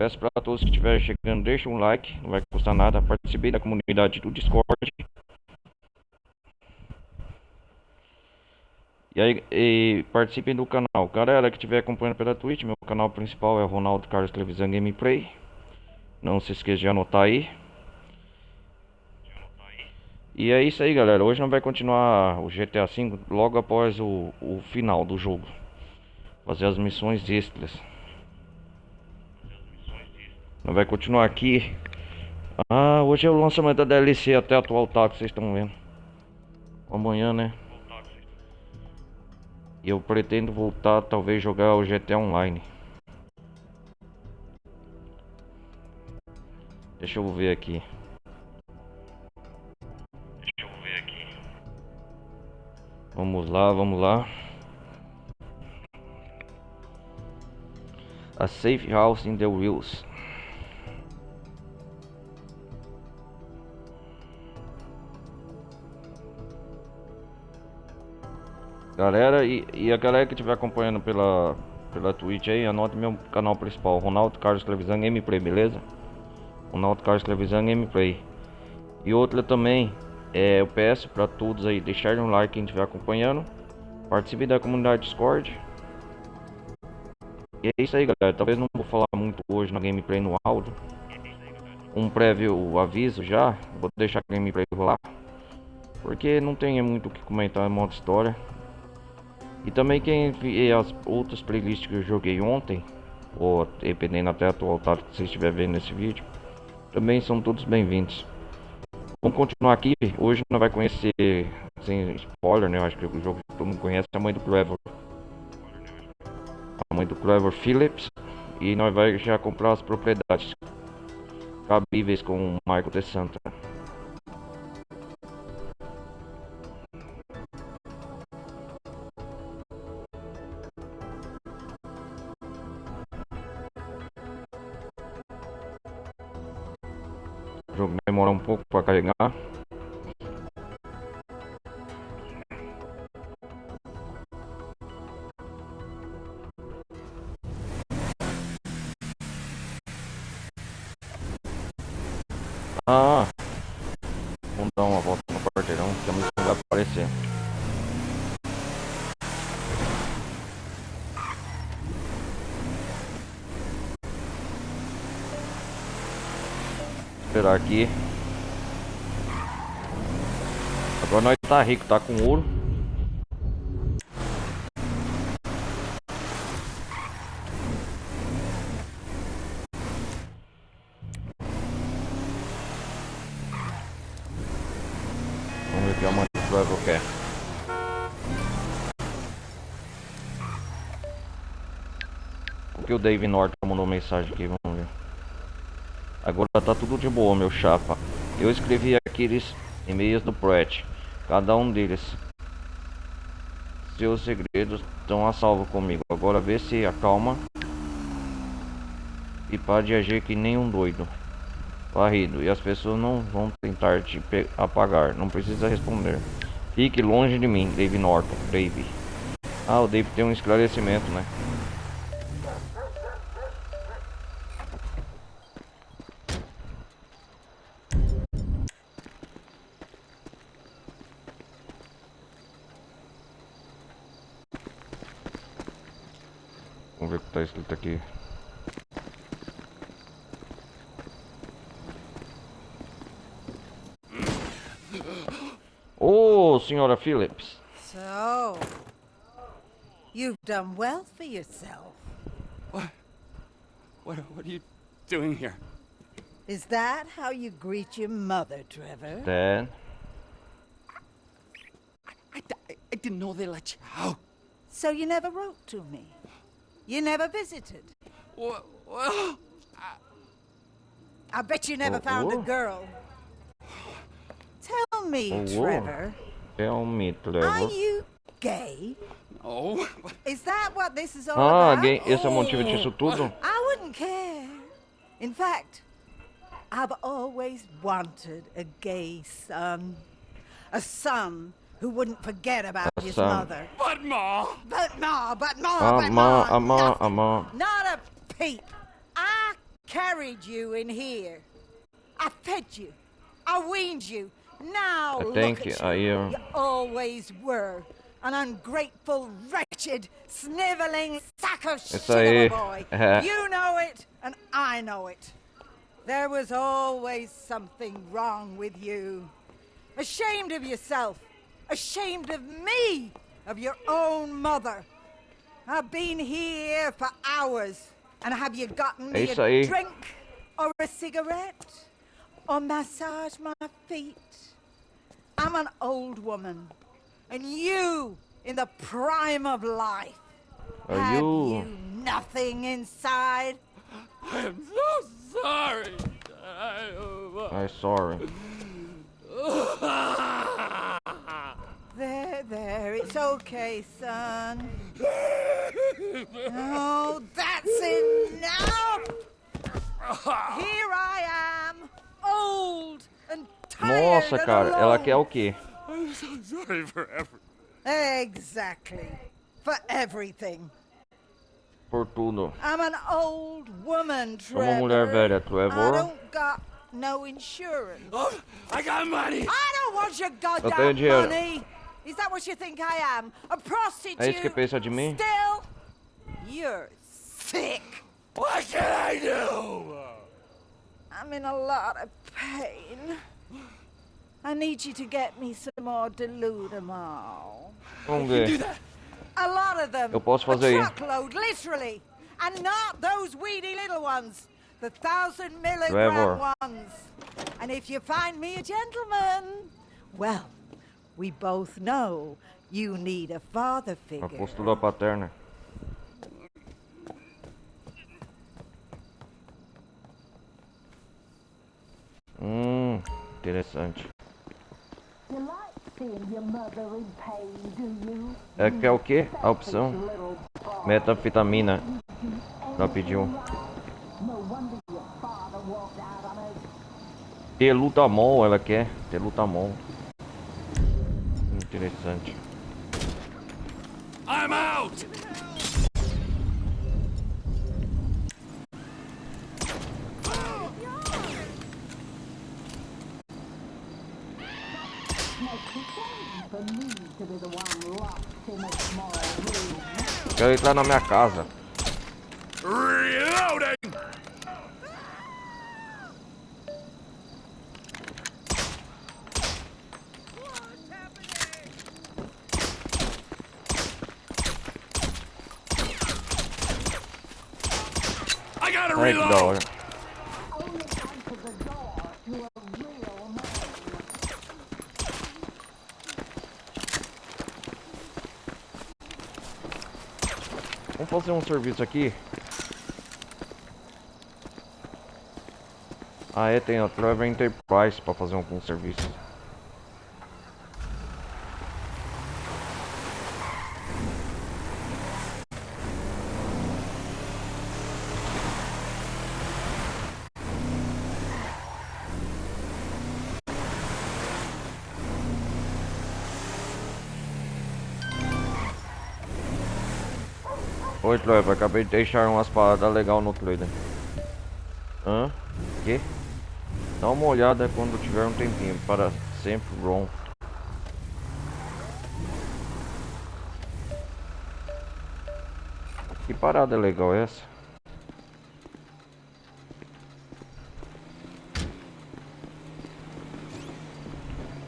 Peço para todos que estiverem chegando, deixa um like, não vai custar nada. Participe da comunidade do Discord. E aí, participem do canal. Galera que estiver acompanhando pela Twitch, meu canal principal é o Ronaldo Carlos Televisão Gameplay. Não se esqueça de anotar aí. E é isso aí, galera. Hoje nós vai continuar o GTA V logo após o final do jogo. Fazer as missões extras. Nós vai continuar aqui. Ah, hoje é o lançamento da DLC até atual, tá? Que vocês estão vendo. Amanhã, né? E eu pretendo voltar, talvez, jogar o GTA Online. Deixa eu ver aqui. Vamos lá, vamos lá. A safe house in the wheels. Galera, e a galera que estiver acompanhando pela Twitch aí, anote meu canal principal, Ronaldo Carlos Televisão Gameplay, beleza? Ronaldo Carlos Televisão Gameplay. E outra também, eu peço para todos aí deixarem um like quem estiver acompanhando. Participe da comunidade Discord. E é isso aí, galera. Talvez não vou falar muito hoje na gameplay no áudio. Um prévio aviso já. Vou deixar a gameplay rolar, porque não tem muito o que comentar em modo história. E também quem vê as outras playlists que eu joguei ontem, ou dependendo até atual tá, que você estiver vendo nesse vídeo, também são todos bem-vindos. Vamos continuar aqui. Hoje nós vai conhecer, sem spoiler, né? Eu acho que o jogo que todo mundo conhece é a mãe do Trevor. A mãe do Senhora Phillips. E nós vai já comprar as propriedades cabíveis com o Michael de Santa. O jogo demora um pouco para carregar. Ah, vamos dar uma volta no quarteirão que a música vai aparecer. Esperar aqui. Agora nós tá rico, tá com ouro. Vamos ver o que a mãe do Trevor quer. O que o Devin Weston mandou mensagem aqui, vamos ver. Agora tá tudo de boa, meu chapa. Eu escrevi aqueles e-mails do Pratt. Cada um deles. Seus segredos estão a salvo comigo. Agora vê se acalma e para de agir que nem um doido. Varrido. E as pessoas não vão tentar te apagar. Não precisa responder. Fique longe de mim, Dave Norton. Dave. Ah, o Dave tem um esclarecimento, né? Vamos ver o que tá escrito aqui. Oh, Senhora Phillips. So, you've done well for yourself. What are you doing here? Is that how you greet your mother, Trevor? Dad. I didn't know they let you out. So you never wrote to me? You never visited? Well, I bet you never found a girl. Tell me, Trevor. Tell me, Trevor. Are you gay? no. Is that what this is all Ah, about? gay. Esse é o motivo disso tudo? I wouldn't care. In fact, I've always wanted a gay son. A son who wouldn't forget about his son. mother. But Ma! But Ma. Not a peep. I carried you in here. I fed you. I weaned you. Now I look think at you. You always were an ungrateful, wretched, sniveling sack of shit of a boy. You know it, and I know it. There was always something wrong with you. Ashamed of yourself. Ashamed of me. Of your own mother. I've been here for hours. And have you gotten me a drink? Or a cigarette? Or massage my feet? I'm an old woman. And you, in the prime of life. Have you nothing inside? I am so sorry. I'm sorry. There, it's okay, son. Oh, that's enough! Here I am, old and tired. Nossa, cara, ela quer o quê? I'm so sorry for everything. Exactly. For everything. Por tudo. I'm an old woman, Trevor. Uma mulher velha, I Trevor. don't got no insurance. Oh, I got money. I don't want your tenho goddamn dinheiro. money. Is that what you think I am? A prostitute? É isso que pensa de mim? Still, you're sick. What can I do? I'm in a lot of pain. I need you to get me some more Delutamol. Vamos Do ver. that. A lot of them. Eu posso fazer a isso. truckload, literally. And not those weedy little ones. The 1,000 milligram Trevor. ones. And if you find me a gentleman, well, we both know you need a father A figure. postura paterna. Interessante. É que é o que? A opção? Metanfetamina. Ela pediu. Telutamol, ela quer. Telutamol. Interessante. I'm out. Quero entrar na minha casa. Reloading. I gotta Ai, que da reload. hora. Vamos fazer um serviço aqui. Ah, é, tem a Trevor Enterprise pra fazer alguns serviços. Oi, Trevor, acabei de deixar umas paradas legais no trailer. Hã? Que? Dá uma olhada quando tiver um tempinho. Para sempre, Ron. Que parada legal é essa?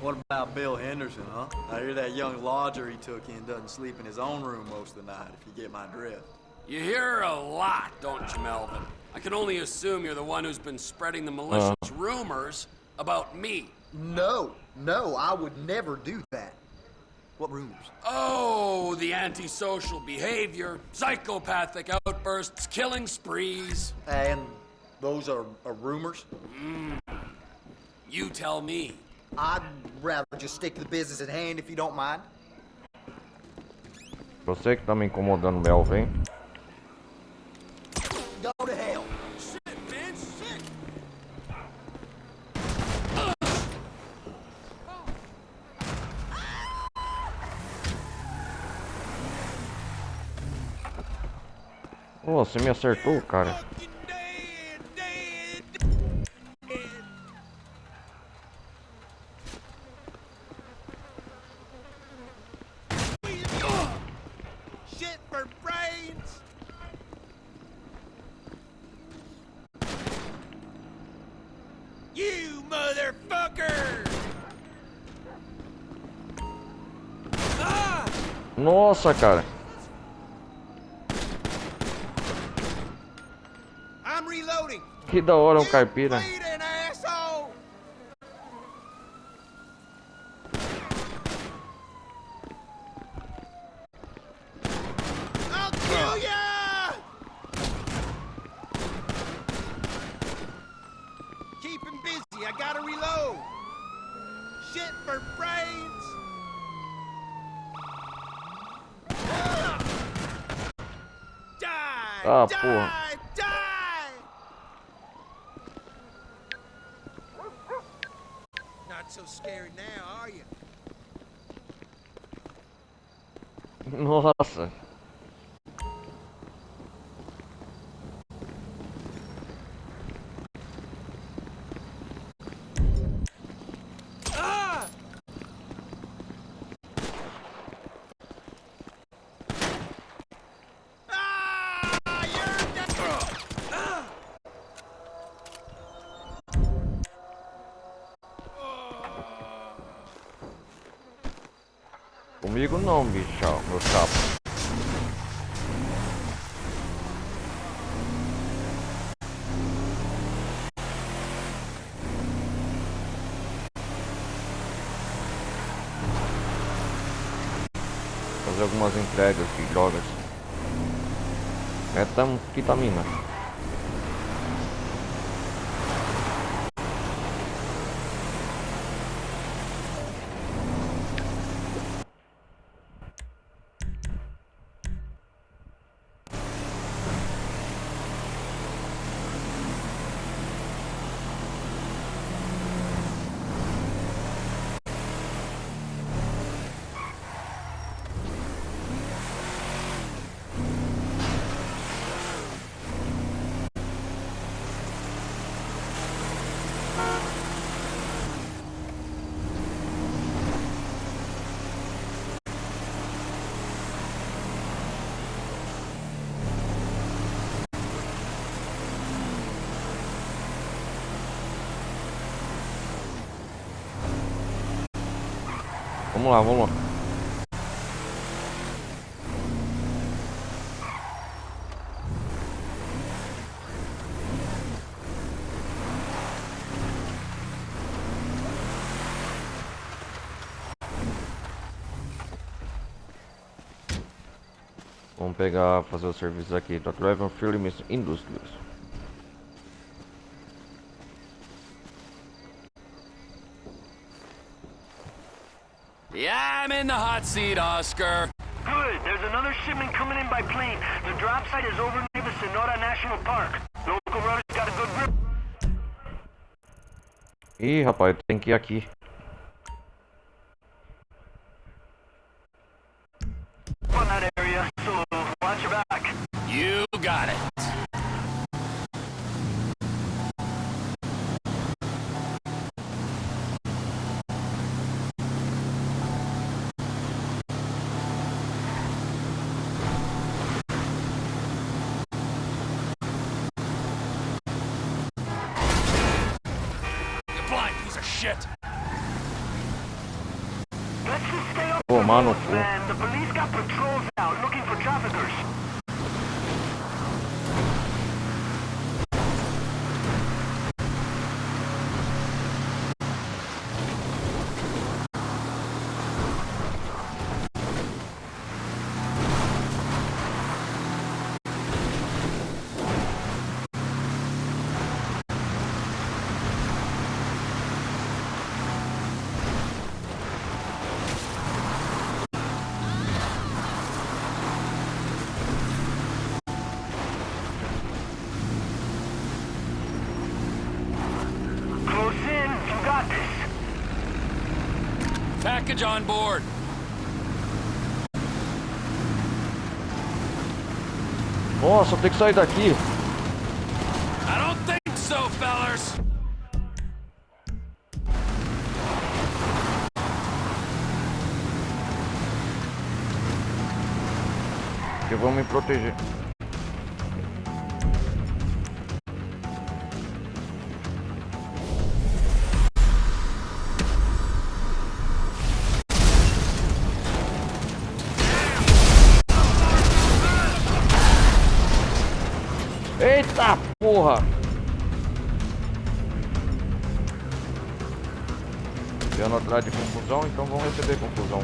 What about Bill Henderson, huh? I hear that young lodger he took in doesn't sleep in his own room most of the night, if you get my drift. You hear a lot, don't you, Melvin? I can only assume you're the one who's been spreading the malicious rumors about me. No, I would never do that. What rumors? Oh, the antisocial behavior, psychopathic outbursts, killing sprees. And those are rumors? You tell me. I'd rather just stick to the business at hand if you don't mind. Você que tá me incomodando, Melvin. Go to hell. Shit, man, shit! Oh, você me acertou, cara. Fucking dead, dead. motherfucker! Nossa, cara. I'm reloading. Que da hora um caipira. I'll kill ya! Keep him busy. I gotta reload. Shit for brains. Die! Ah, die! porra. Die! Not so scary now, are you? Nossa. Comigo não, bicho, meu chapa. Fazer algumas entregas de drogas. É vitamina. Vamos lá, vamos lá. Vamos pegar, fazer os serviços aqui da Devin Weston Indústrias. Yeah, I'm in the hot seat, Oscar. Good. There's another shipment coming in by plane. The drop site is over near the Senhora National Park. Local runners got a good grip. Ih, rapaz, tem que ir aqui. On that area, so watch your back. You got it. Shit. Let's just stay up Pô, the mano, road, man. The police got patrols out looking for traffickers. Package on board. Nossa, tem que sair daqui. I don't think so, fellas. Eu vou me proteger. porra! Vindo atrás de confusão, então vão receber confusão.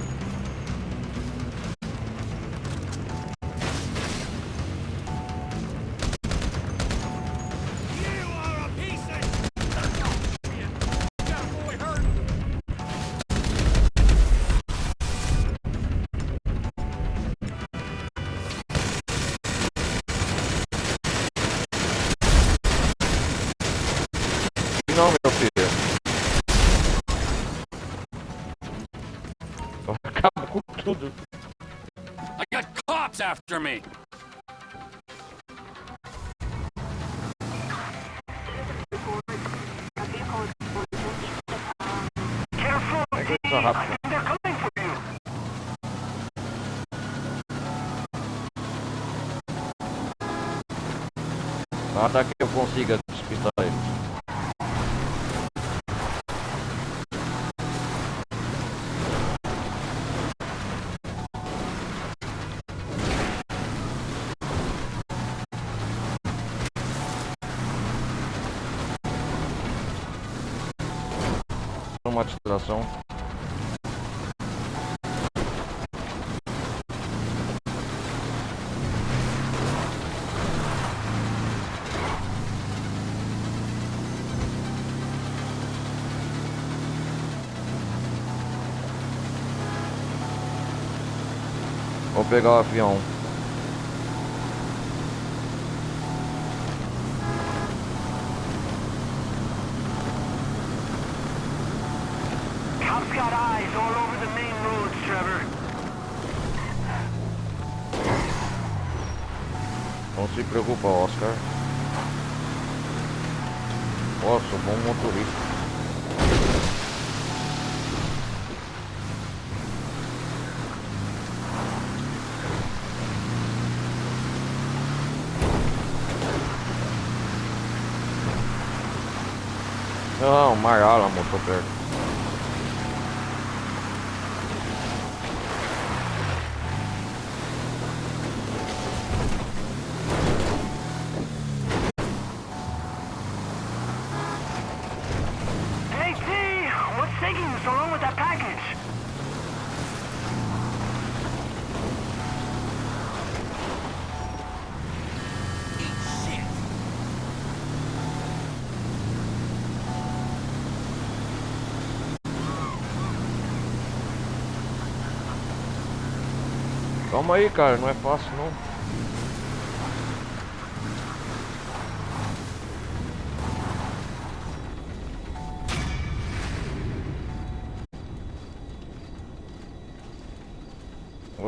Não, meu filho. Acaba com tudo. I got cops after me. Careful, É que D. eu sou I rápido. think they're coming for you. Nada que eu consiga despistar eles. Uma distração. Vou pegar o avião. Cops got eyes all over the main roads, Trevor. Não se preocupa, Oscar. Ó, sou bom motorista. Não, Mar Alamo, tô perto. Hey, T, what's taking you so long with that package? Calma aí, cara, não é fácil não.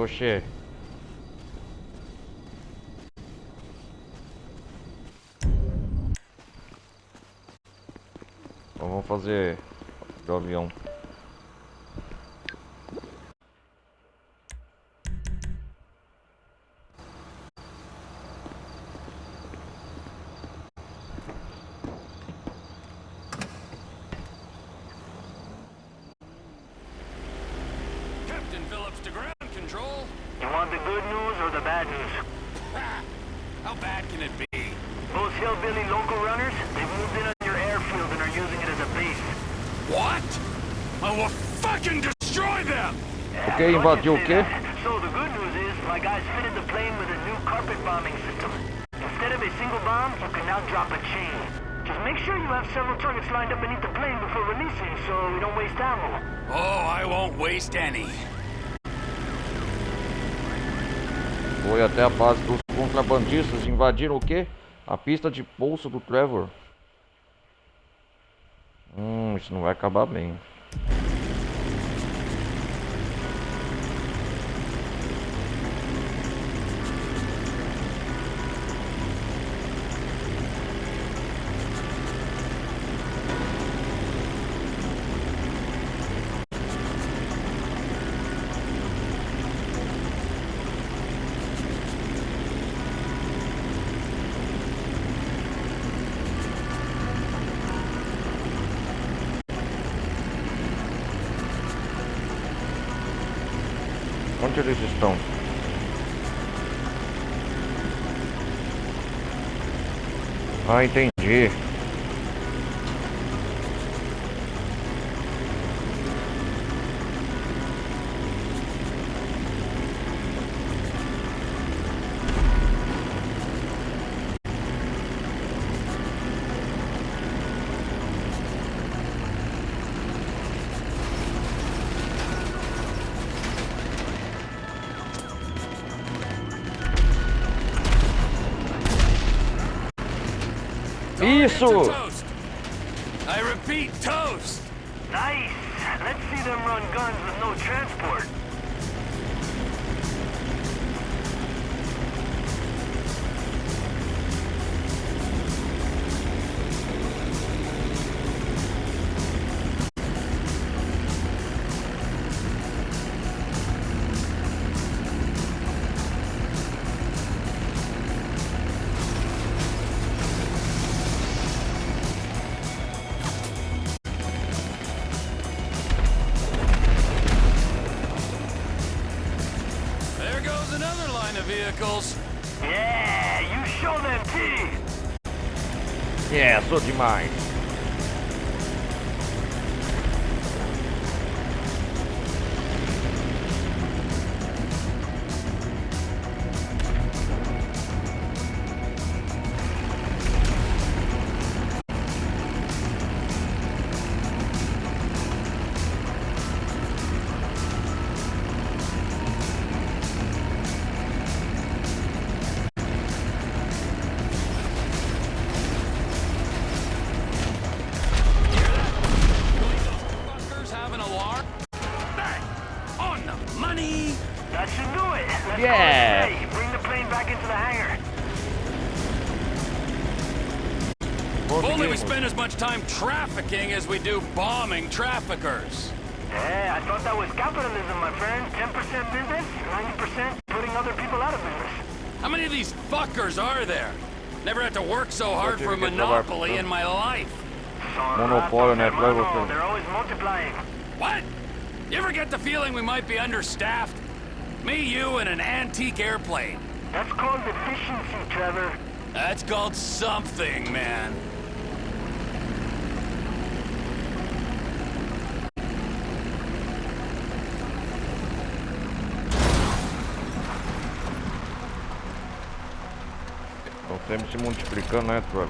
Oxê. Então vamos fazer do avião. Captain Phillips to ground control. You want the good news or the bad news? How bad can it be? Those hillbilly local runners, they've moved in on your airfield and are using it as a base. What? I will fucking destroy them! O que invadiu o quê? So the good news is, my guys fitted the plane with a new carpet bombing system. Instead of a single bomb, you can now drop a chain. Just make sure you have several targets lined up beneath the plane before releasing, so we don't waste ammo. Oh, I won't waste any. Foi até a base dos contrabandistas. Invadiram o quê? A pista de pouso do Trevor. Isso não vai acabar bem. Onde eles estão? Ah, entendi. Isso! Toast. I repeat, toast. Nice. Let's see them run guns with no transport. Vehicles. Yeah, you show them teeth. Yeah, sou demais. That should do it. Let's Yeah. call it a day. Bring the plane back into the hangar. If only we spend as much time trafficking as we do bombing traffickers. Yeah, I thought that was capitalism, my friend. 10% business, 90% putting other people out of business. How many of these fuckers are there? Never had to work so hard for a monopoly in my life. Monopólio, né? Pra você. They're always multiplying. What? You ever get the feeling we might be understaffed? Me, you, and an antique airplane. That's called efficiency, Trevor. That's called something, man. Estão sempre se multiplicando, né, Trevor?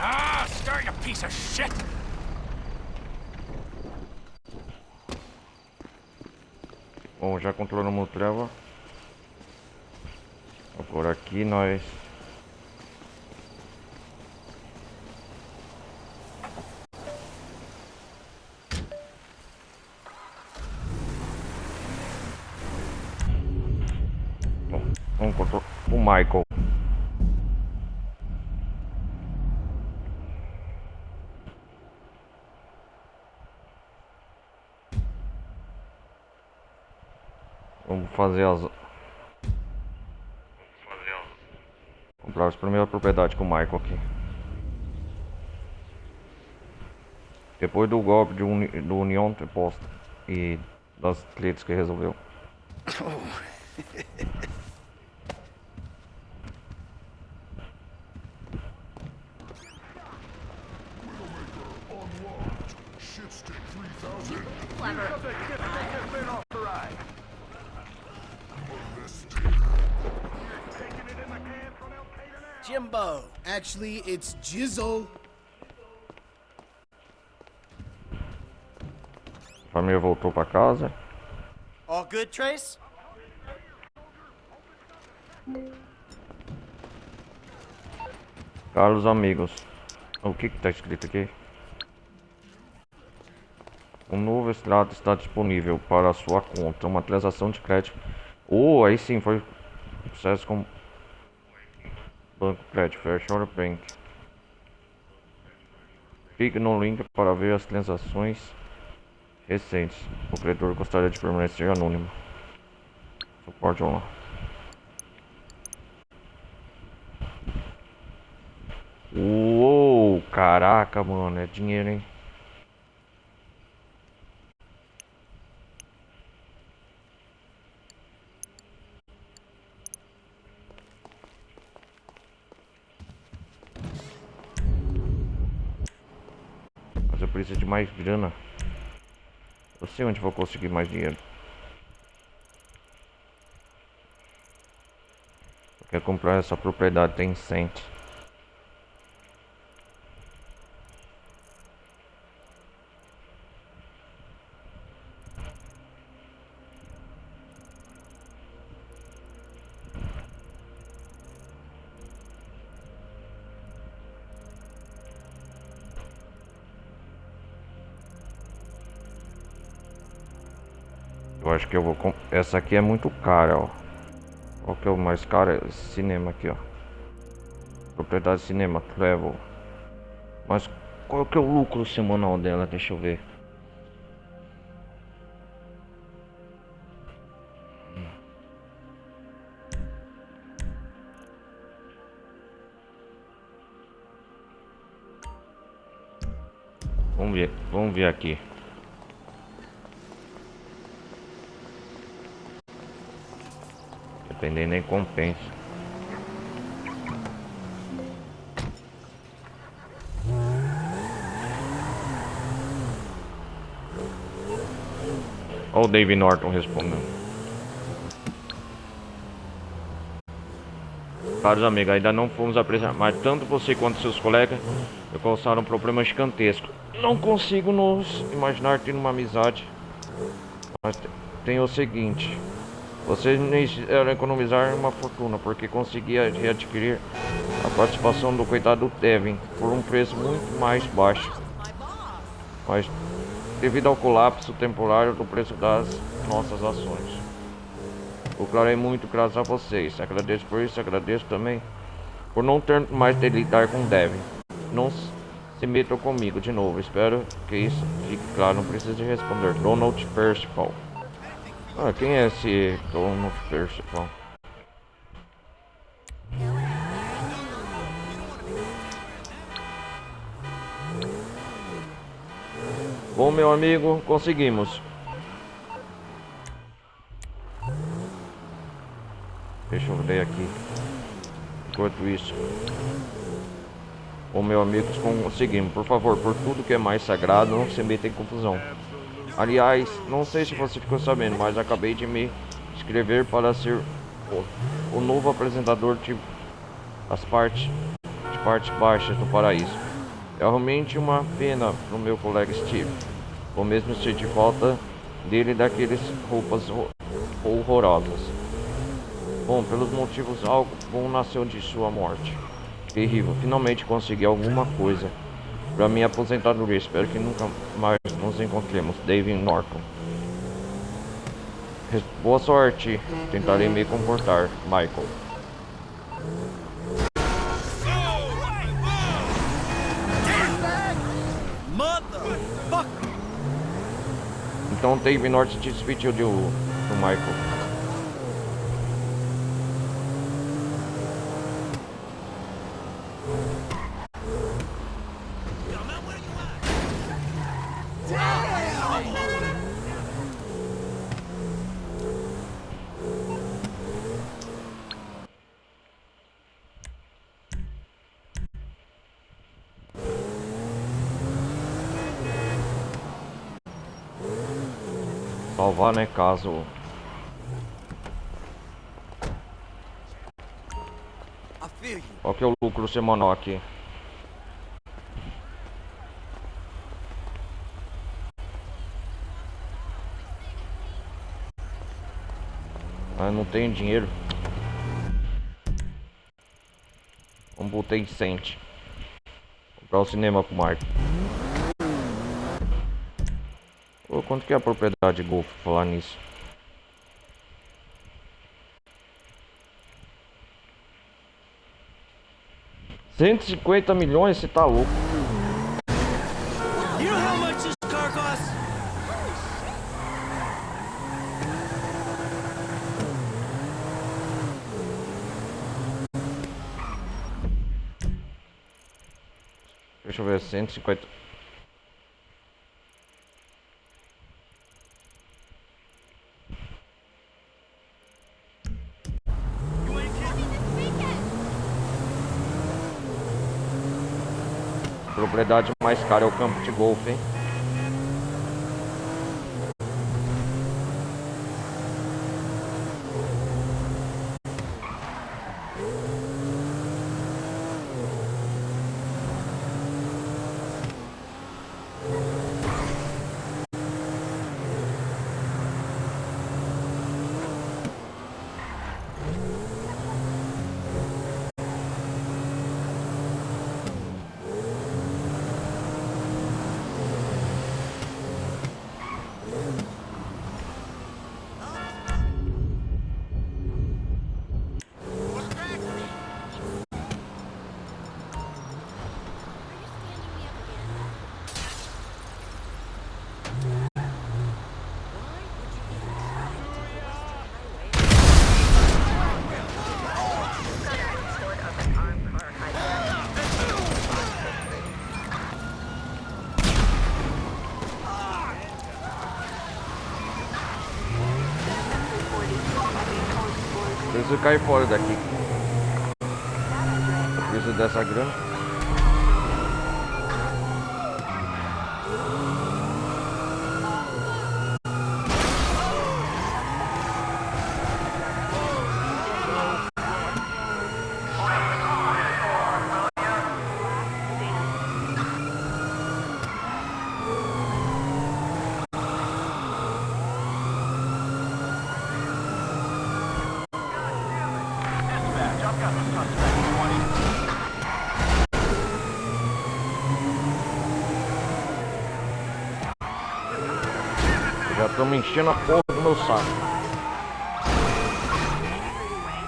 Ah, start, you piece of shit! Bom, já controlamos o Trevor. Agora aqui nós... Bom, vamos controlar o Michael. Vamos fazer as... Comprar as primeiras propriedades com o Michael aqui. Depois do golpe do União Depois e das tretas que resolveu. Jimbo. Actually, it's Jizzle. A família voltou pra casa. All good, Trace? Caros amigos, o que tá escrito aqui? Um novo extrato está disponível para a sua conta. Uma transação de crédito. Oh, aí sim, foi sucesso com Banco Crédito, Senhora Bank. Clique no link para ver as transações recentes. O credor gostaria de permanecer anônimo. Suporte online. Uou, caraca, mano, é dinheiro, hein? Mas eu preciso de mais grana. Eu sei onde vou conseguir mais dinheiro. Eu quero comprar essa propriedade Tencent. Eu acho que eu vou essa aqui é muito cara, ó. Qual que é o mais caro? É esse cinema aqui, ó. Propriedade cinema, Trevor. Mas qual que é o lucro semanal dela? Deixa eu ver. Vamos ver aqui. Dependendo nem compensa. Olha o David Norton respondendo. Caros amigos, ainda não fomos apresentar, mas tanto você quanto seus colegas causaram um problema gigantesco. Não consigo nos imaginar tendo uma amizade. Mas tem o seguinte: vocês me fizeram economizar uma fortuna, porque conseguia readquirir a participação do coitado Devin por um preço muito mais baixo. Mas devido ao colapso temporário do preço das nossas ações, declarei muito graças a vocês. Agradeço por isso, agradeço também por não ter mais de lidar com Devin. Não se metam comigo de novo. Espero que isso fique claro. Não precisa responder. Donald Percival. Ah, quem é esse Donald Percival? Bom, meu amigo, conseguimos. Deixa eu ler aqui. Enquanto isso, bom, meu amigo, conseguimos. Por favor, por tudo que é mais sagrado, não se meta em confusão. Aliás, não sei se você ficou sabendo, mas acabei de me inscrever para ser o novo apresentador de partes baixas do paraíso. É realmente uma pena pro meu colega Steve. Vou mesmo sentir falta dele, daqueles roupas horrorosas. Bom, pelos motivos, algo bom nasceu de sua morte. Terrível. Finalmente consegui alguma coisa para minha aposentadoria. Espero que nunca mais nos encontremos. Devin Norton. Boa sorte. Tentarei me comportar. Michael. Então Devin Norton te despediu do Michael. Salvar, né, caso qual que é o lucro semanal aqui? Ah, não tenho dinheiro. Vamos botar em cent. Comprar o cinema pro Marco. Ô, quanto que é a propriedade de Golfe, falar nisso? R$ 150 milhões, você tá louco. deixa eu ver, 150. A propriedade mais cara é o campo de golfe, hein? Preciso cair fora daqui. Eu preciso dessa grana. Já tô me enchendo a porra do meu saco.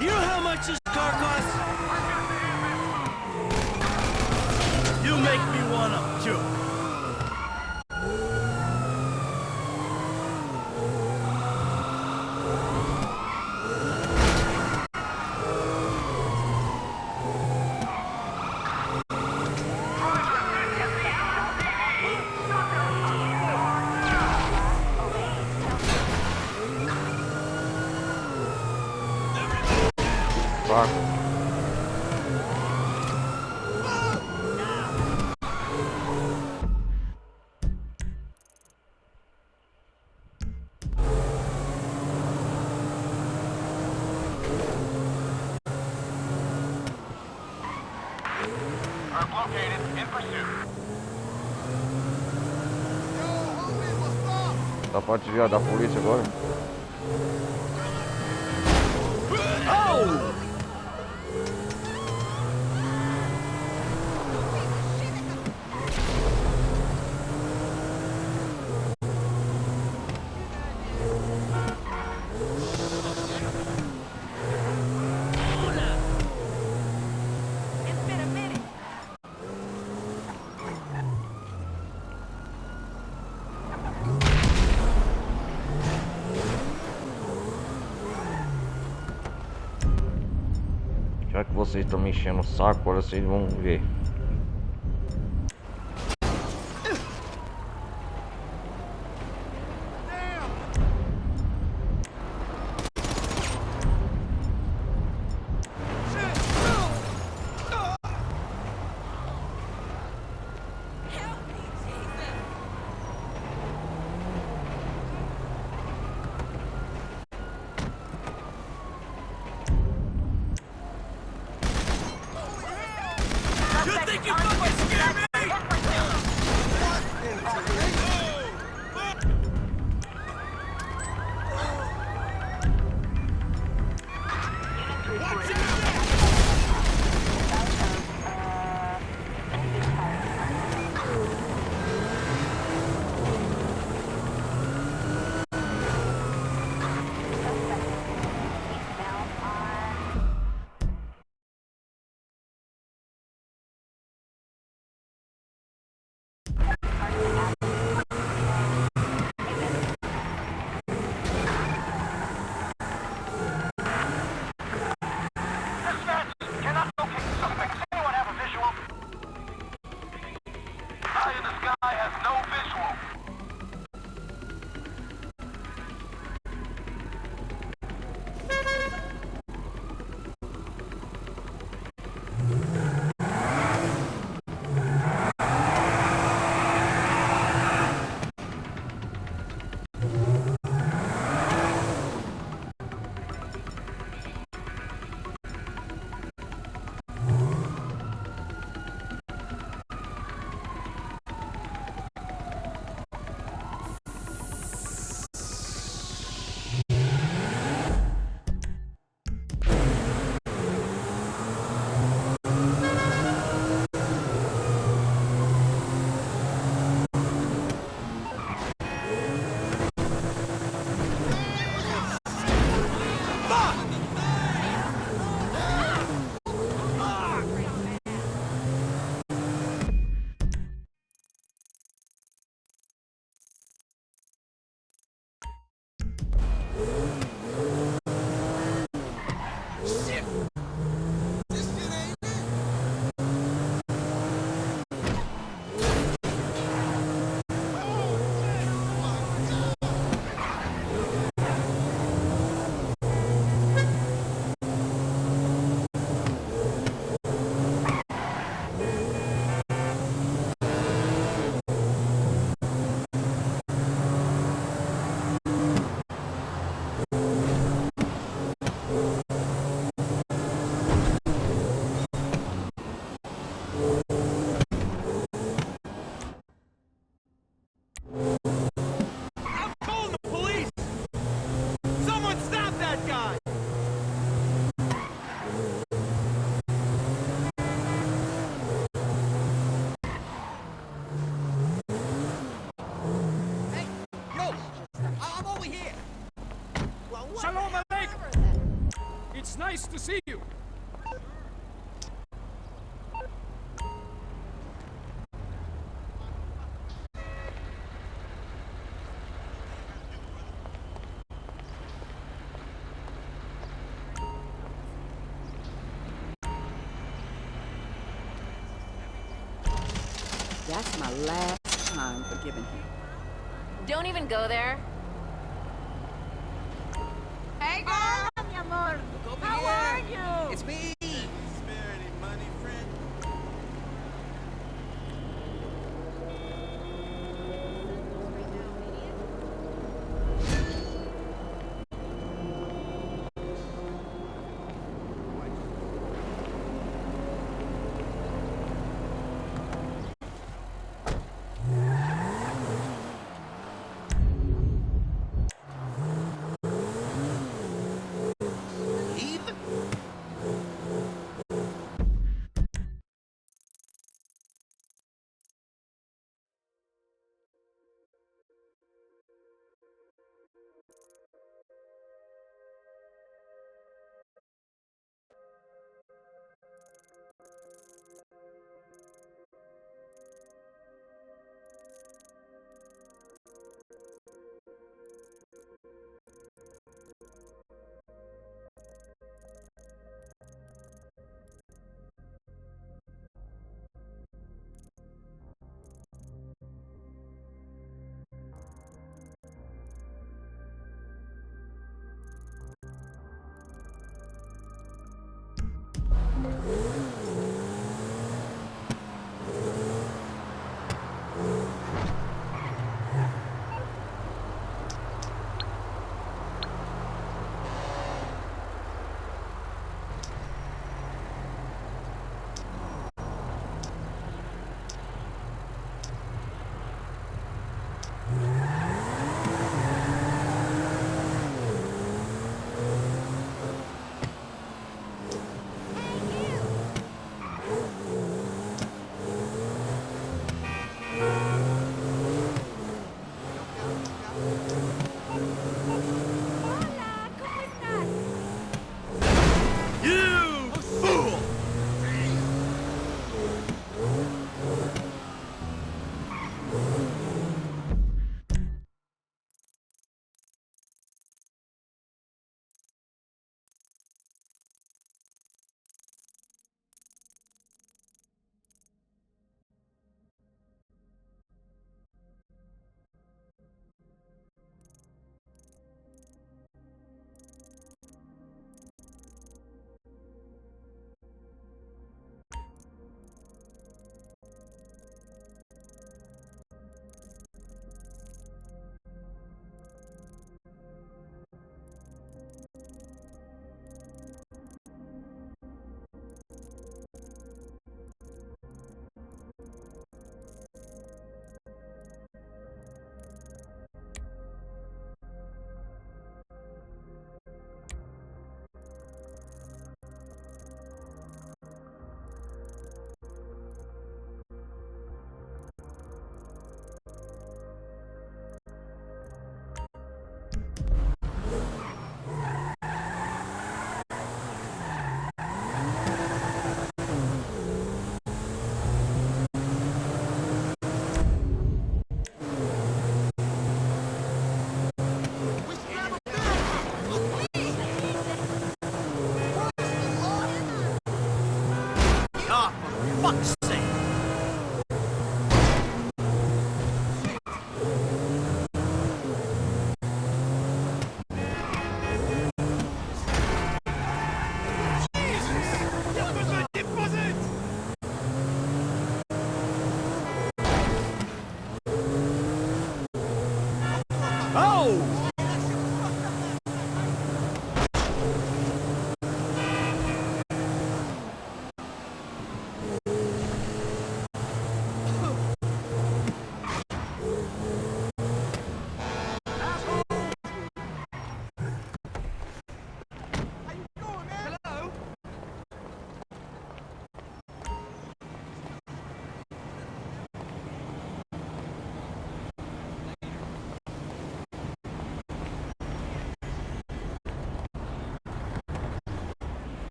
You know how much this car costs? You make me wanna puke. Dá pra desviar da polícia agora? Já que vocês estão me enchendo o saco, agora vocês vão ver. nice to see you. That's my last time forgiving him. Don't even go there. Hey, girl! Mi amor. How are you? It's me. Spare any money, friend?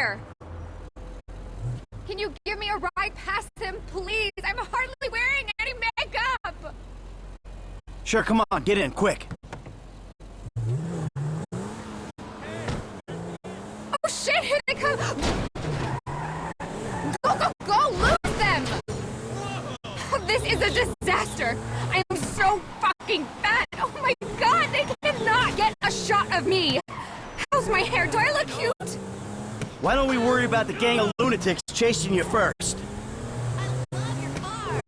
here. Can you give me a ride past him, please? I'm hardly wearing any makeup. Sure, come on, get in, quick. Oh shit, here they come. Go, lose them. This is a disaster. I am so fucking fat. Oh my god, they cannot get a shot of me. How's my hair? Do I look cute? Why don't we worry about the gang of lunatics chasing you first? I love your car.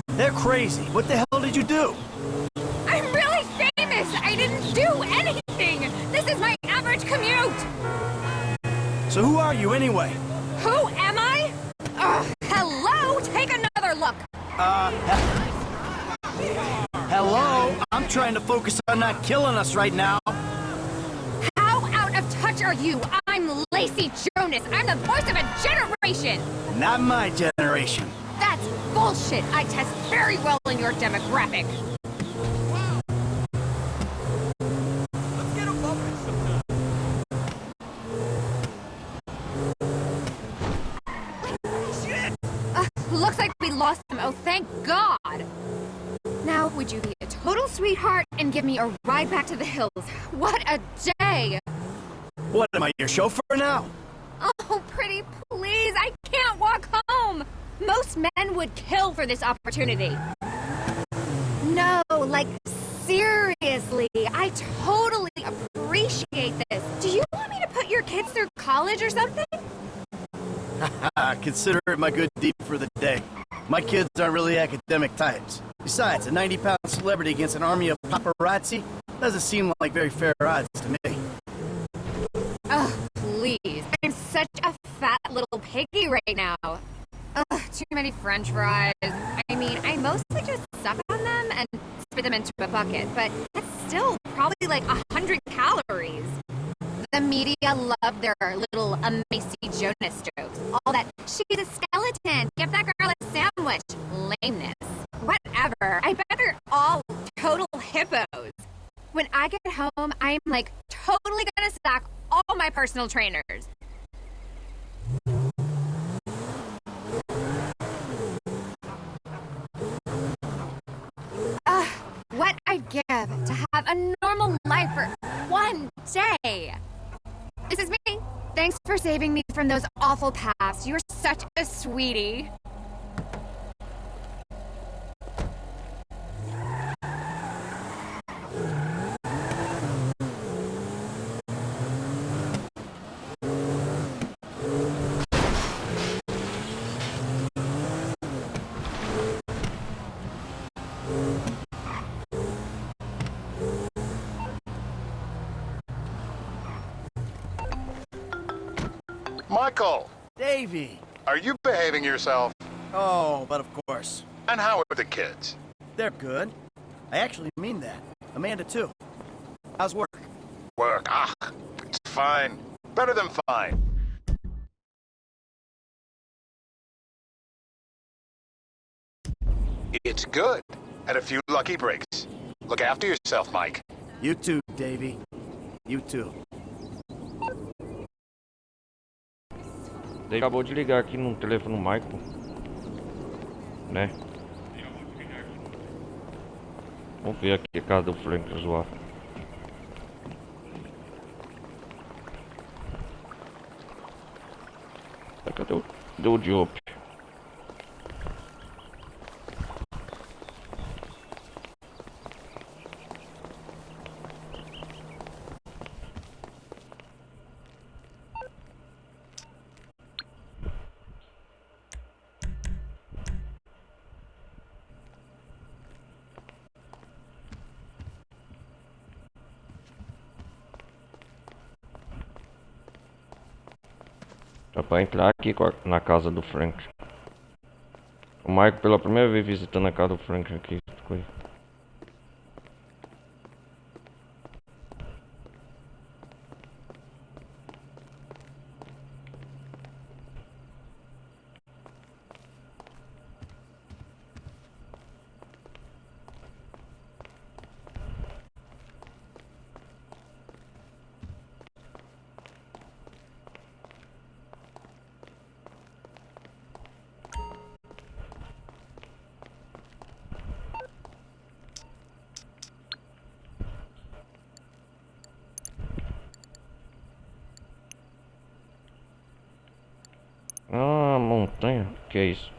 They're crazy. What the hell did you do? I'm really famous. I didn't do anything. This is my average commute. So who are you anyway? Who am I? Hello? Take another look. Hello? I'm trying to focus on not killing us right now. How out of touch are you? I'm Lacey Jonas. I'm the voice of a generation. Not my generation. That's bullshit. I test very well in your demographic. Let's get a bumping sometime. Looks like we lost him. Oh, thank God. Now, would you be a total sweetheart and give me a ride back to the hills? What a day! What, am I your chauffeur now? Oh, pretty please, I can't walk home! Most men would kill for this opportunity. No, like, seriously, I totally appreciate this. Do you want me to put your kids through college or something? Consider it my good deed for the day. My kids aren't really academic types. Besides, a 90-pound celebrity against an army of paparazzi doesn't seem like very fair odds to me. Oh, please. I'm such a fat little piggy right now. Ugh, too many french fries. I mean, I mostly just suck on them and spit them into a bucket, but that's still probably like 100 calories. The media love their little Macy Jonas jokes. All that, she's a skeleton, give that girl a sandwich. Lameness. Whatever. I bet they're all total hippos. When I get home, I'm like totally gonna stock all my personal trainers. What I'd give to have a normal life for one day. This is me. Thanks for saving me from those awful paths. You're such a sweetie. Michael! Davey! Are you behaving yourself? Oh, but of course. And how are the kids? They're good. I actually mean that. Amanda, too. How's work? Work? It's fine. Better than fine. It's good. Had a few lucky breaks. Look after yourself, Mike. You too, Davey. You too. Ele acabou de ligar aqui no telefone do Michael, né? Vamos ver aqui a casa do Frank zoar. Cadê o Diop? Dá pra entrar aqui na casa do Frank. O Michael pela primeira vez visitando a casa do Frank aqui. que é isso?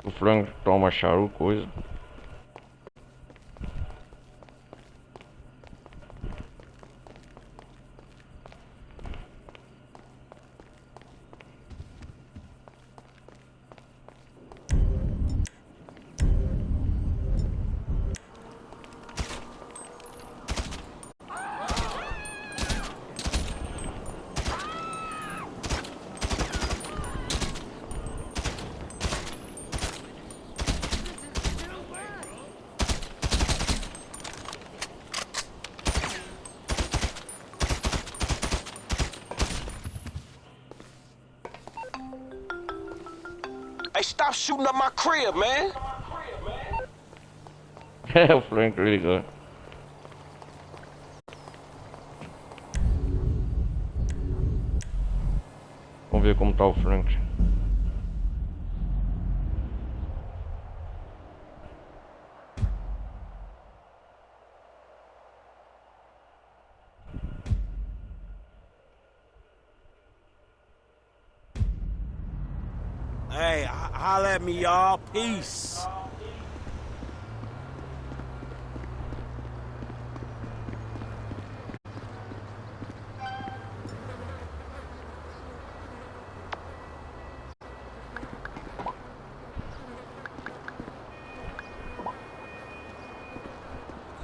O frango toma charu, coisa. Hey, stop shooting up my crib, man. É, o Frank ligou. Vamos ver como tá o Frank. Hey, holla at me, y'all. Peace.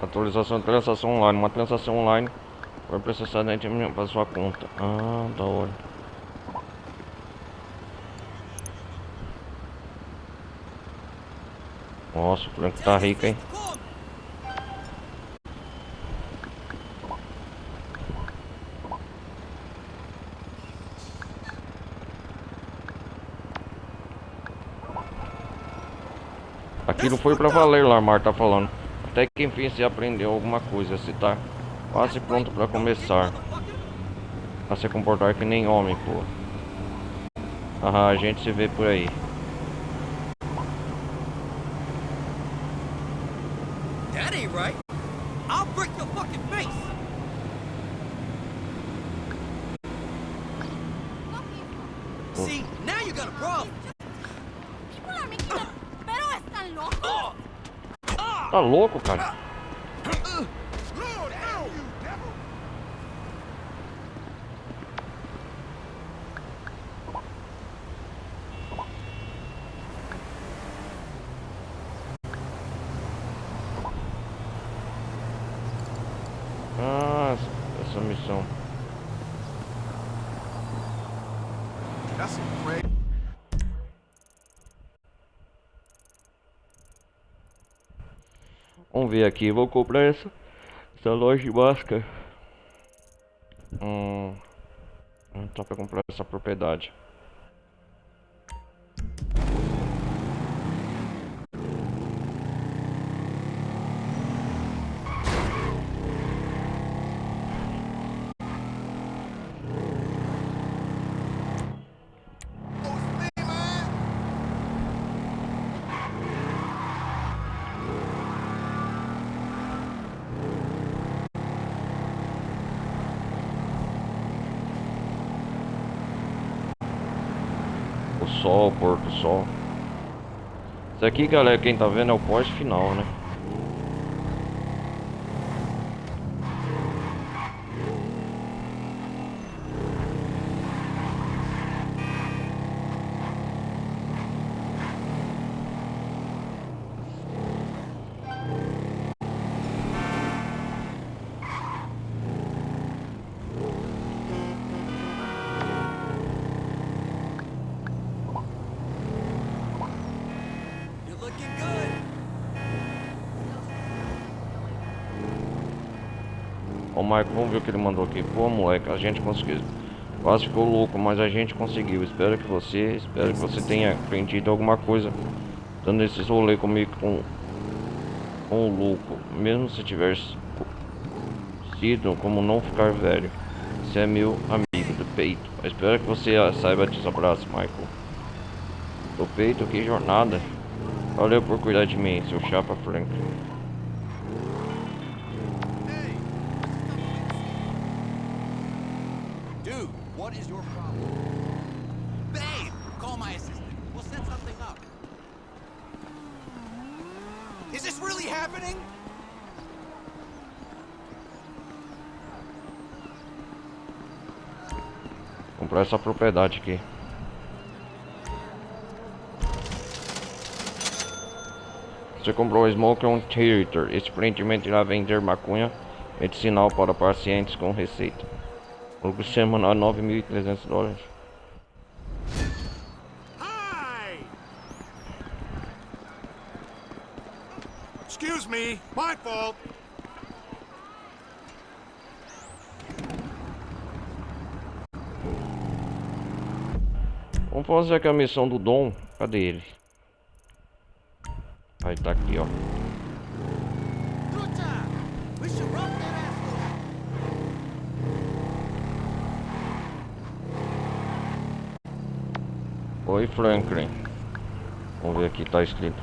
Atualização de transação online. Uma transação online foi processada para sua conta. Ah, da hora. Nossa, o Frank tá rico, hein? Aquilo foi pra valer lá, Mar tá falando. Até que enfim você aprendeu alguma coisa. Você tá quase pronto pra começar a se comportar que nem homem, pô. Ah, a gente se vê por aí. That ain't right. I'll break your fucking face. See, now you got a problem. People are making a... Pero están locos. Tá louco, cara? Ah, essa missão. Vamos ver aqui, vou comprar essa loja de máscara. Tá pra comprar essa propriedade. O sol, pôr do sol. Isso aqui, galera, quem tá vendo é o pós-final, né? Ô Michael, vamos ver o que ele mandou aqui. Pô, moleque, a gente conseguiu. Quase ficou louco, mas a gente conseguiu. Espero que você tenha aprendido alguma coisa dando esses rolê comigo com o louco. Mesmo se tiver sido como não ficar velho. Você é meu amigo do peito. Eu espero que você saiba te abraço, Michael. Do peito, que jornada. Valeu por cuidar de mim, seu chapa Frank. Dude, what is your problem? Babe, call my assistant. We'll set something up. Is this really happening? Comprar essa propriedade aqui. Você comprou o Smoke on Theater. Esse aparentemente irá vender maconha medicinal para pacientes com receita. Lucro semanal $9.300. Excuse me, my fault. Vamos fazer aqui a missão do Dom. Cadê ele? Aí tá aqui, ó. Oi, Franklin. Vamos ver aqui, tá escrito.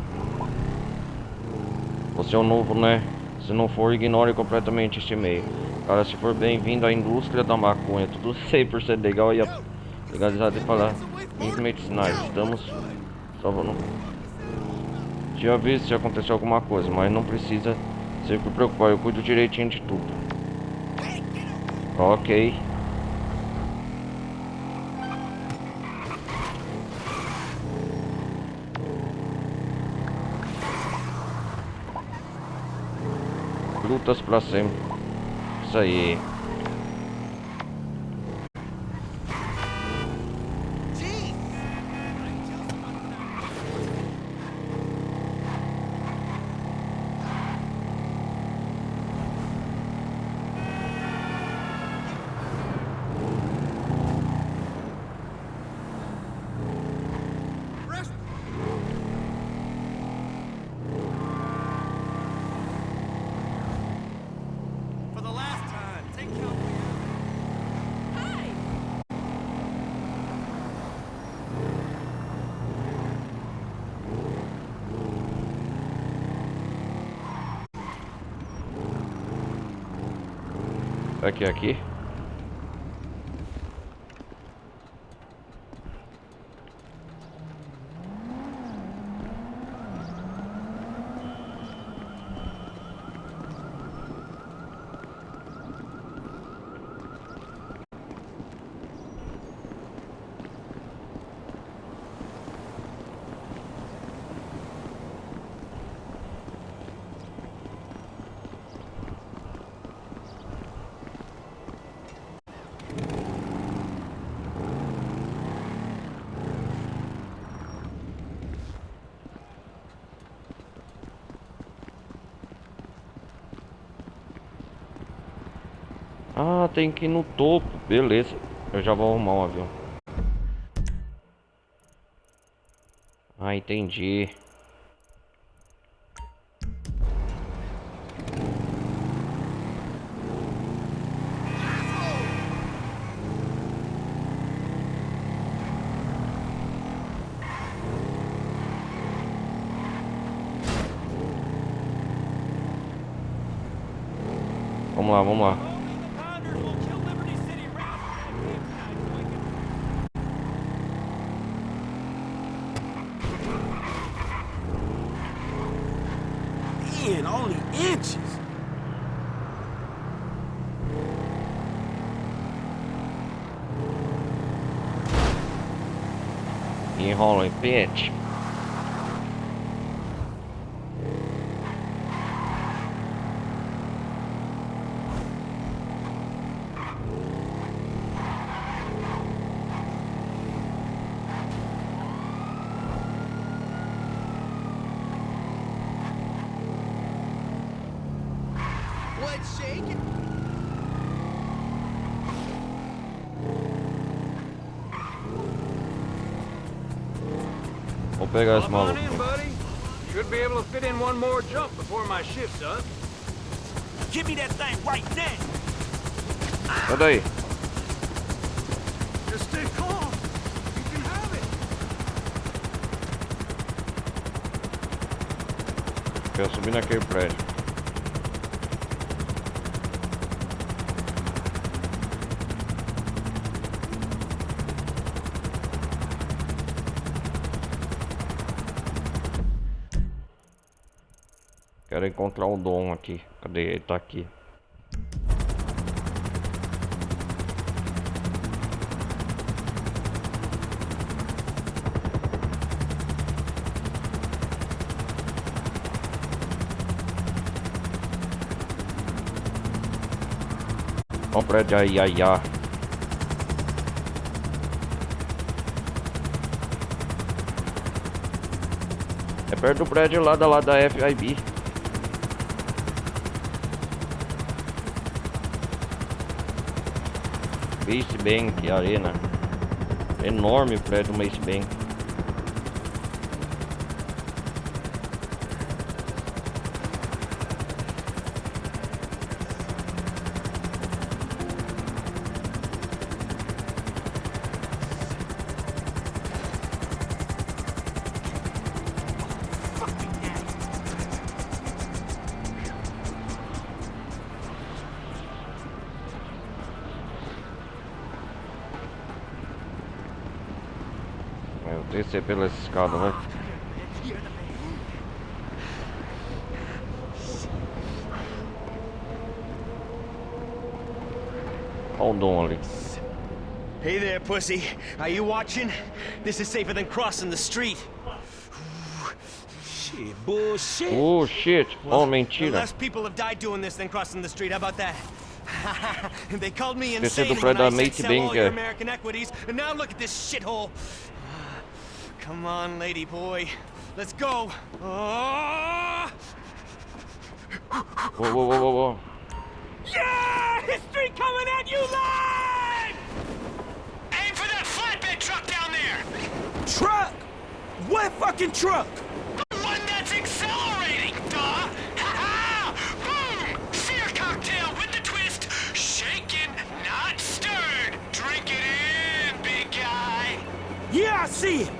Você é o novo, né? Se não for, ignore completamente este e-mail. Cara, se for bem-vindo à indústria da maconha, tudo 100% legal e legalizado e falar medicinais. Estamos salvando. Te aviso se acontecer alguma coisa, mas não precisa se preocupar, eu cuido direitinho de tudo. Ok. Lutas pra sempre. Isso aí. Aqui. Ah, tem que ir no topo. Beleza. Eu já vou arrumar um avião. Ah, entendi. Vamos lá. Man, only inches. Enrola em pente. Vou pegar esse maluco. Should be able to fit in one more jump before my shift's up. Give me that thing right now. Sai daí. Just stay calm. You can have it. Quero subir naquele prédio. Quero encontrar o Dom aqui. Cadê ele? Tá aqui. Ó o prédio aí, ai, ai. É perto do prédio lá da FIB. Mace Bank Arena. Enorme o prédio do Mace Bank. Descer pela escada, né? Olha o Dom ali. Hey there, pussy. Are you watching? This is safer than crossing the street. Shit, bullshit. Oh, shit. Oh, mentira. Less people have died doing this than crossing the street. How about that? They called me Esse é insane do when prédio I da said Mace sell all Bank. your American equities, and now look at this shithole. Come on, lady boy. Let's go. Oh! Whoa, whoa, whoa, whoa, whoa. Yeah! History coming at you live! Aim for that flatbed truck down there! Truck? What fucking truck? The one that's accelerating, duh! Ha-ha! Boom! Sear cocktail with the twist. Shaken, not stirred. Drink it in, big guy. Yeah, I see it.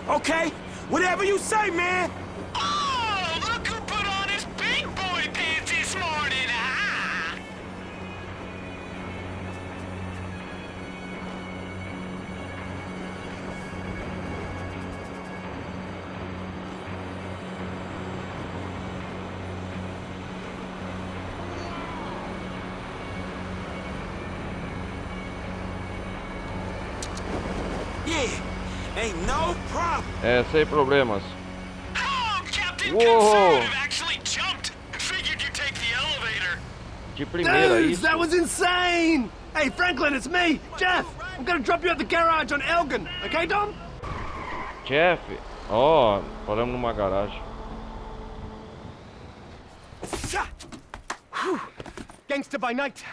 Okay, whatever you say, man. Oh, look who put on his big boy pants this morning, ah! Yeah, ain't no problem. É, sem problemas. Oh, Captain Whoa! Conservative actually jumped. Figured you'd take the elevator. De primeira, Dudes, isso. that was insane! Hey, Franklin, it's me, Jeff. I'm gonna drop you at the garage on Elgin, okay, Dom? Jeff. Ó, paramos numa garagem. Gangsta by night,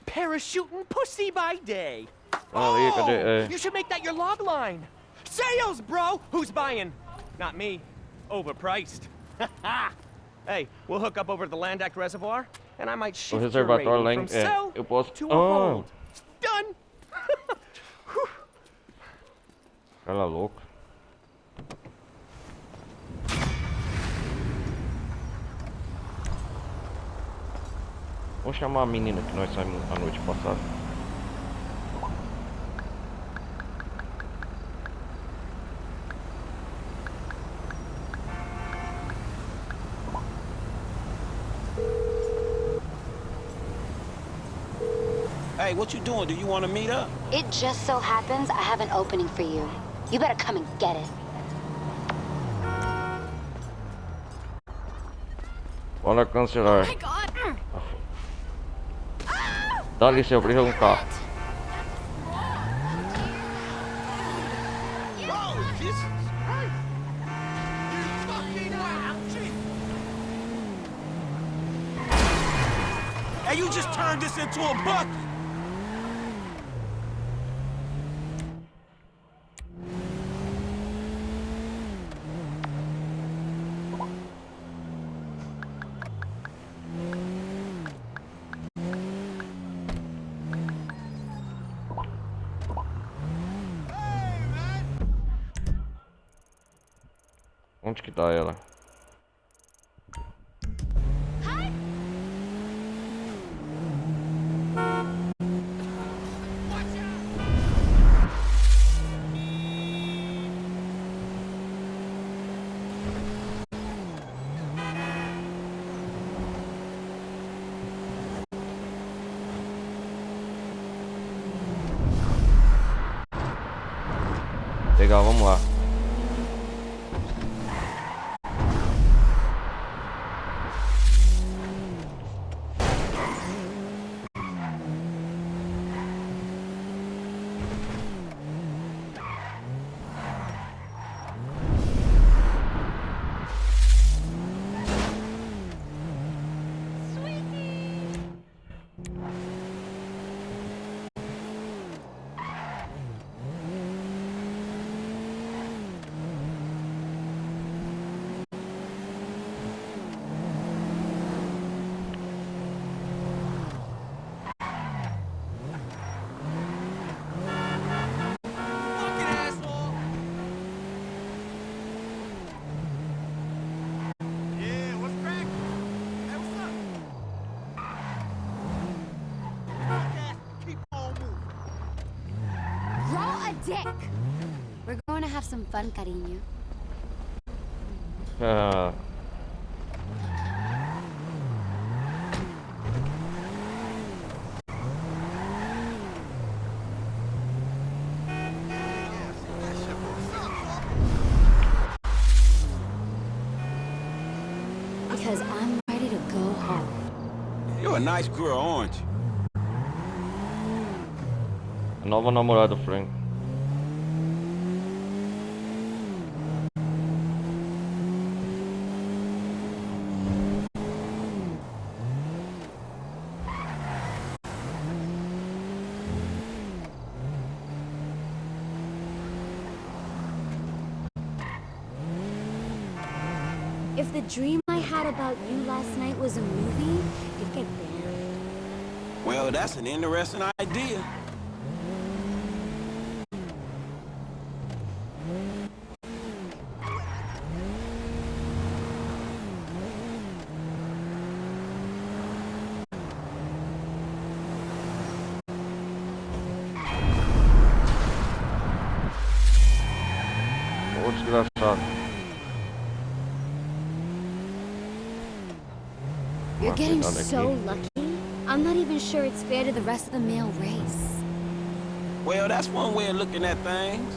parachuting pussy by day. Ali, cadê? É. You should make that your log line. Sales, bro! Who's buying? Not me. Overpriced. Hey, we'll hook up over to the Land Act Reservoir, and I might O shift your reservatório lá rating em. from É, sell eu posso. to a hold. Done! Ela é louca. Vou chamar a menina que nós saímos a noite passada. Hey, what you doing? Do you want to meet up? It just so happens I have an opening for you. You better come and get it. Bora cancelar. Oh my God. Dá licença, eu preciso de um carro. Hey, you just turned this into a bucket. Onde que tá ela? Legal, vamos lá. Dick! We're going to have some fun, cariño. Because I'm ready to go home. You're a nice girl, aren't you? A nova namorada, Frank. If the dream I had about you last night was a movie, it'd get buried. Well, that's an interesting idea. Ô, desgraçado. You're getting so lucky, I'm not even sure it's fair to the rest of the male race. Well, that's one way of looking at things.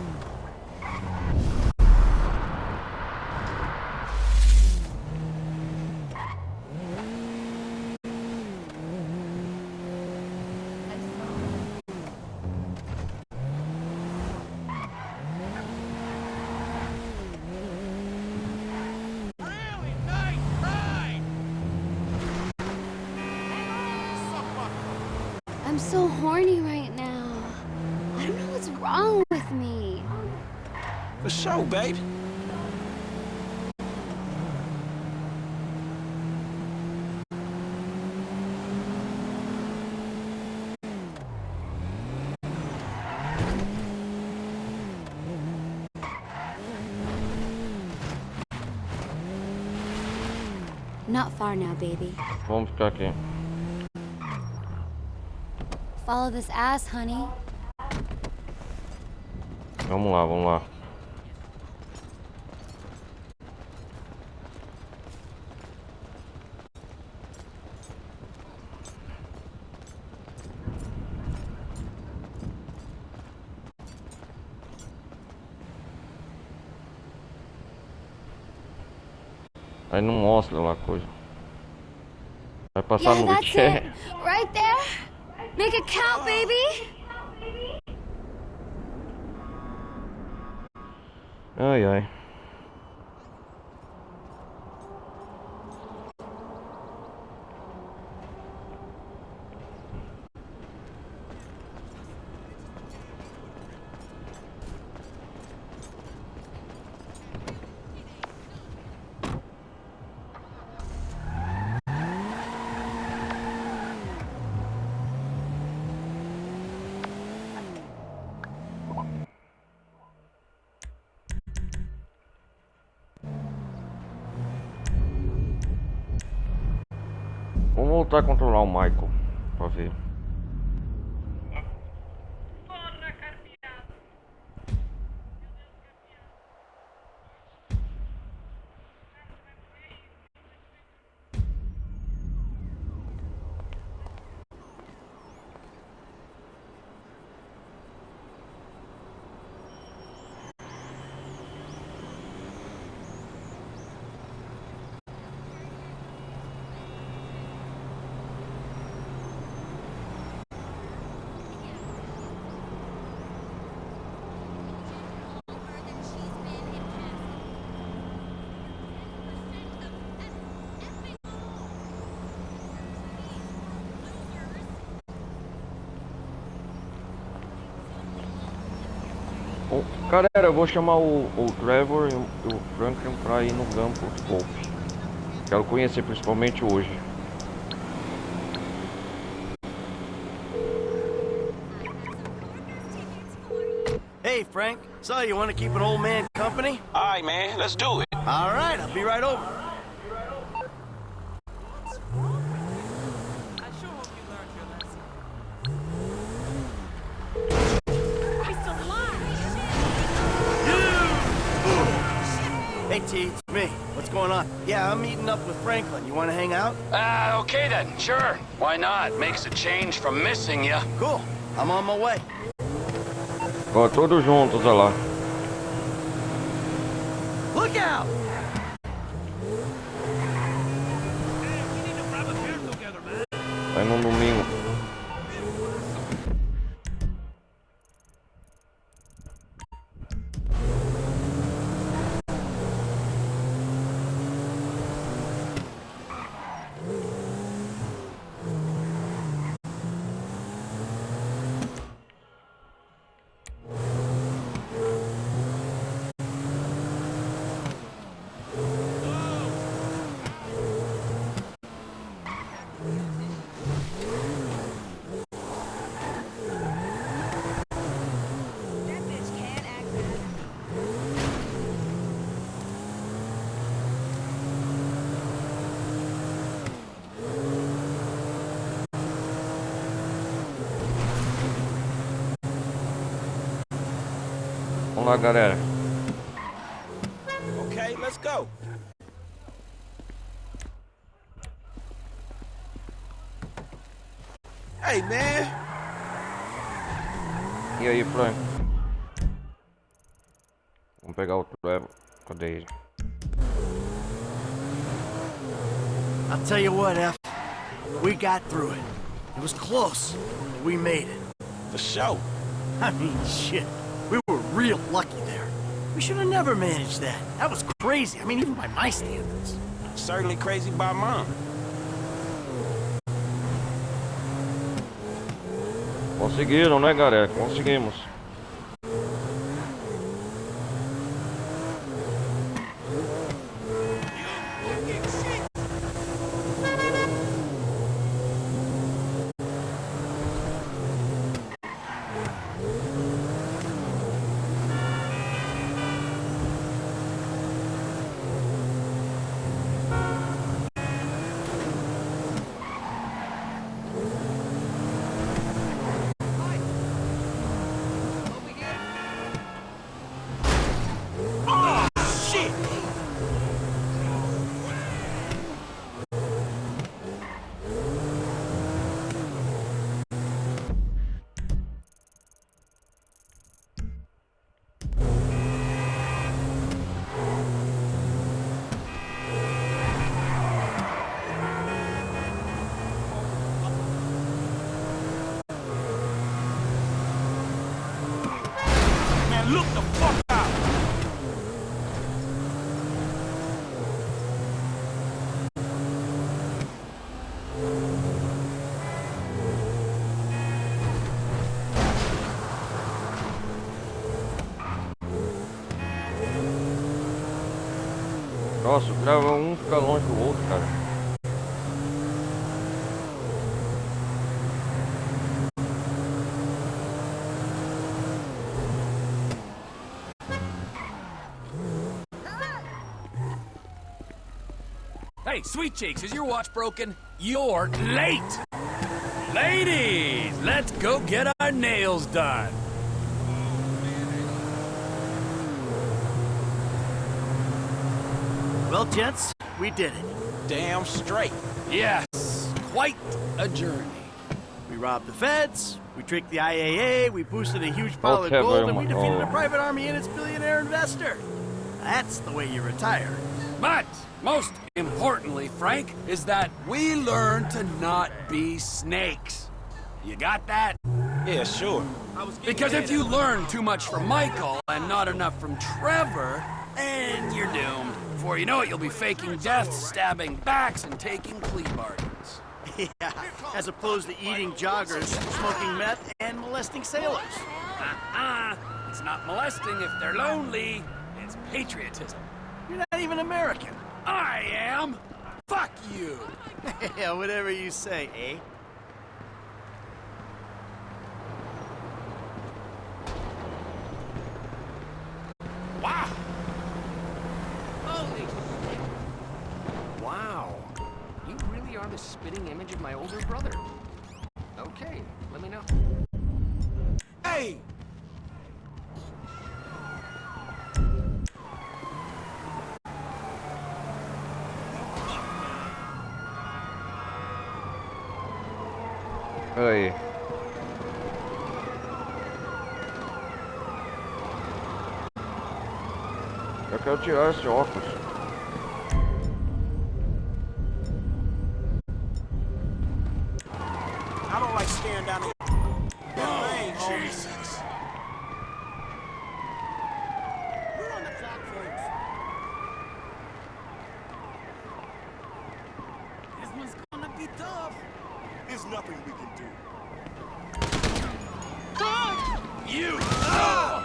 I'm so horny right now. I don't know what's wrong with me. For sure, baby. Not far now, baby. Vamos ficar aqui. Follow this ass, honey. Vamos lá, vamos lá. Aí não mostra lá a coisa. Vai passar no that's biquet. it. Right there. Make it count, baby. Ai, ai. Vamos voltar a controlar o Michael pra ver. Galera, eu vou chamar o Trevor e o Franklin pra ir no campo de golfe. Quero conhecer principalmente hoje. Hey, Frank. So, you want to keep an old man company? All right, man, let's do it. All right, I'll be right over. Hey, T, it's me. What's going on? Yeah, I'm meeting up with Franklin. You want to hang out? Okay then, sure. Why not? Makes a change from missing you. Cool. I'm on my way. Ó, todos juntos, olha lá. Look out! Vai num domingo. Vamos lá, galera. Okay, let's go. Hey, man. E aí, Frank? Vamos pegar o Trevor. Cadê ele? I'll tell you what, F. We got through it. It was close. We made it. For sure. I mean, shit. We were real lucky there. We should have never managed that. That was crazy. I mean, even by my standards. Certainly crazy by mine. Conseguiram, né, galera? Conseguimos. Look the fuck out! Nossa, o Trevor um fica longe do outro, cara. Hey, sweet cheeks, is your watch broken? You're late! Ladies, let's go get our nails done. Well, gents, we did it. Damn straight. Yes, quite a journey. We robbed the feds, we tricked the IAA, we boosted a huge pile of Okay, gold, and we very defeated much. a private army and its billionaire investor. That's the way you retire. But most importantly, Frank, is that we learn to not be snakes. You got that? Yeah, sure. Because if you learn too much from Michael and not enough from Trevor, and you're doomed. Before you know it, you'll be faking deaths, stabbing backs, and taking plea bargains. Yeah, as opposed to eating joggers, smoking meth, and molesting sailors. It's not molesting if they're lonely. It's patriotism. You're not even American. I am. Fuck you. Yeah, whatever you say, eh? Wow. Holy shit. Wow. You really are the spitting image of my older brother. Okay, let me know. Hey! Aí. Eu quero tirar esse óculos. I don't like staring down the... Oh, Jesus. We're on the clock, folks. This one's gonna be tough. There's nothing we can do. You! Oh!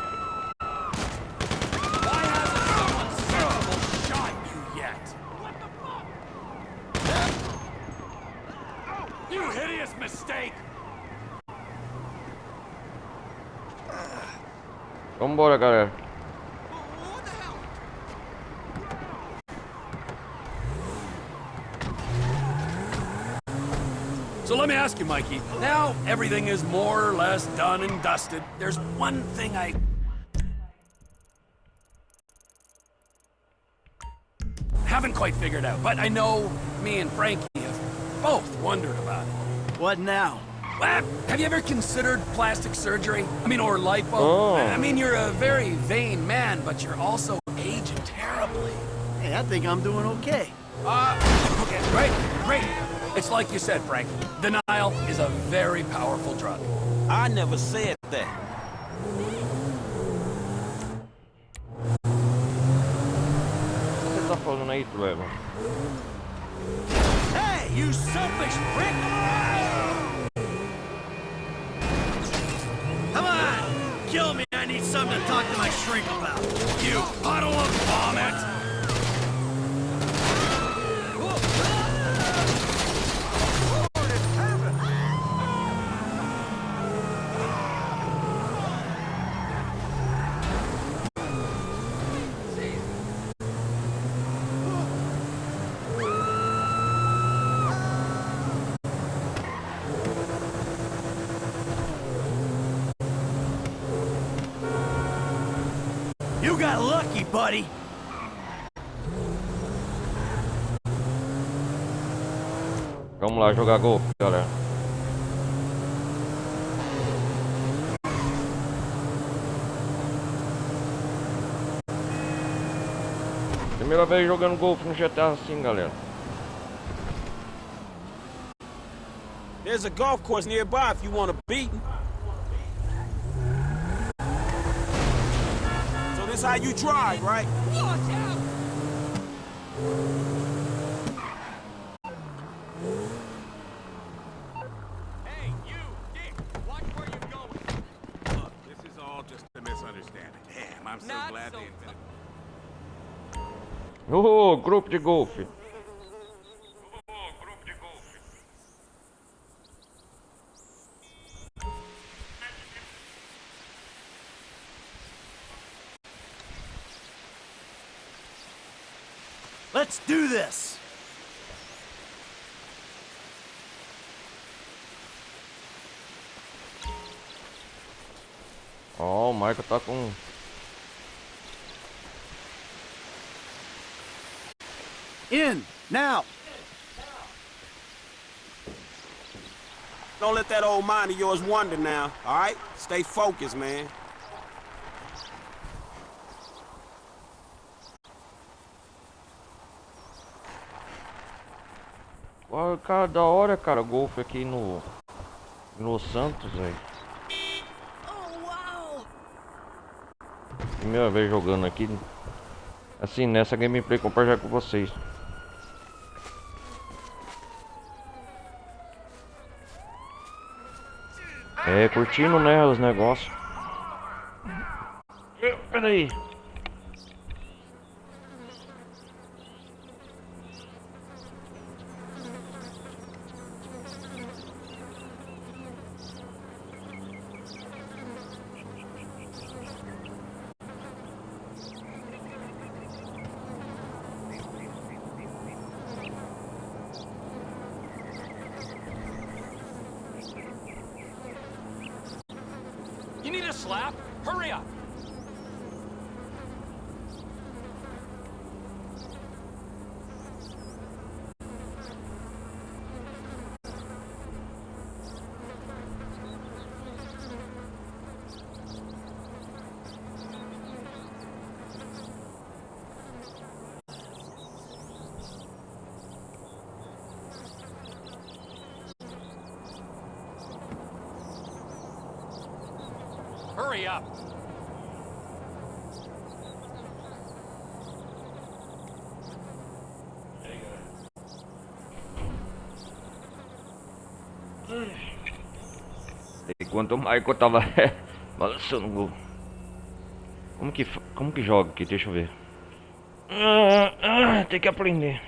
Why hasn't someone sensible shot you yet? What the fuck? You hideous mistake! Vambora, galera. What the hell? So let me ask you, Mikey. Now everything is more or less done and dusted. There's one thing I haven't quite figured out, but I know me and Frankie have both wondered about it. What now? Well, have you ever considered plastic surgery? I mean, or lipo? Oh. I mean, you're a very vain man, but you're also aging terribly. Hey, I think I'm doing okay. Okay, great, great. It's like you said, Frank. Denial is a very powerful drug. I never said that. O que você tá falando aí, Trevor? Hey, you selfish prick! Come on! Kill me, I need something to talk to my shrink about. You puddle of vomit! You got lucky, buddy. Vamos lá jogar golfe, galera. Primeira vez jogando golfe no GTA assim, galera. There's a golf course nearby if you want to beat. So this how you drive, right? Watch out! Hey, you, Dick! Watch where you're going! Look, this is all just a misunderstanding. Damn, I'm so glad they invented... Oh, grupo de golfe. Let's do this. Ó, o Michael tá com... In, now. Don't let that old mind of yours wander now, all right? Stay focused, man. Ó, cara, da hora, cara, golfe aqui no Santos, velho. Primeira vez jogando aqui. Assim, nessa gameplay compartilhar com vocês. É, curtindo, né, os negócios. Peraí. You need a slap? Hurry up! Hurry up! Enquanto o Michael tava balançando o gol. Como que joga aqui? Deixa eu ver. Tem que aprender.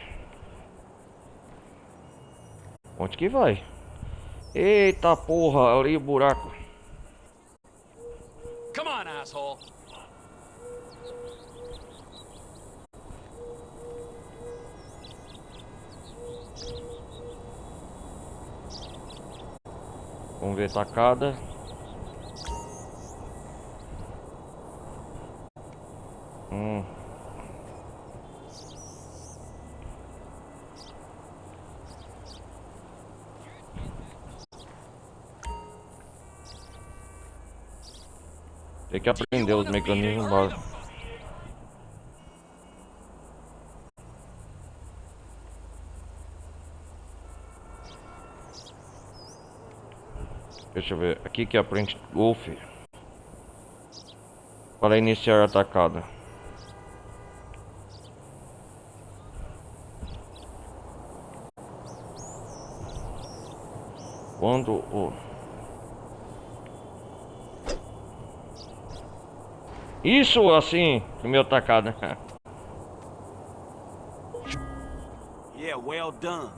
Onde que vai? Eita porra, ali o buraco. Come on, asshole! Vamos ver tacada. Tem que aprender os mecanismos básicos. Deixa eu ver. Aqui que aprende Golfe. Para iniciar a atacada. Quando o... Isso assim, primeira atacada. Yeah, well done.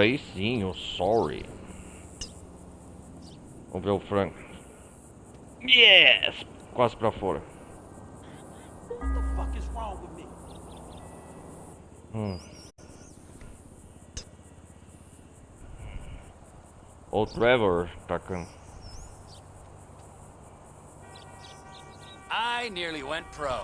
Aí sim, o sorry. Vamos ver o frango. Yes! Quase pra fora. What the fuck is wrong with me? O Trevor atacando. I nearly went pro.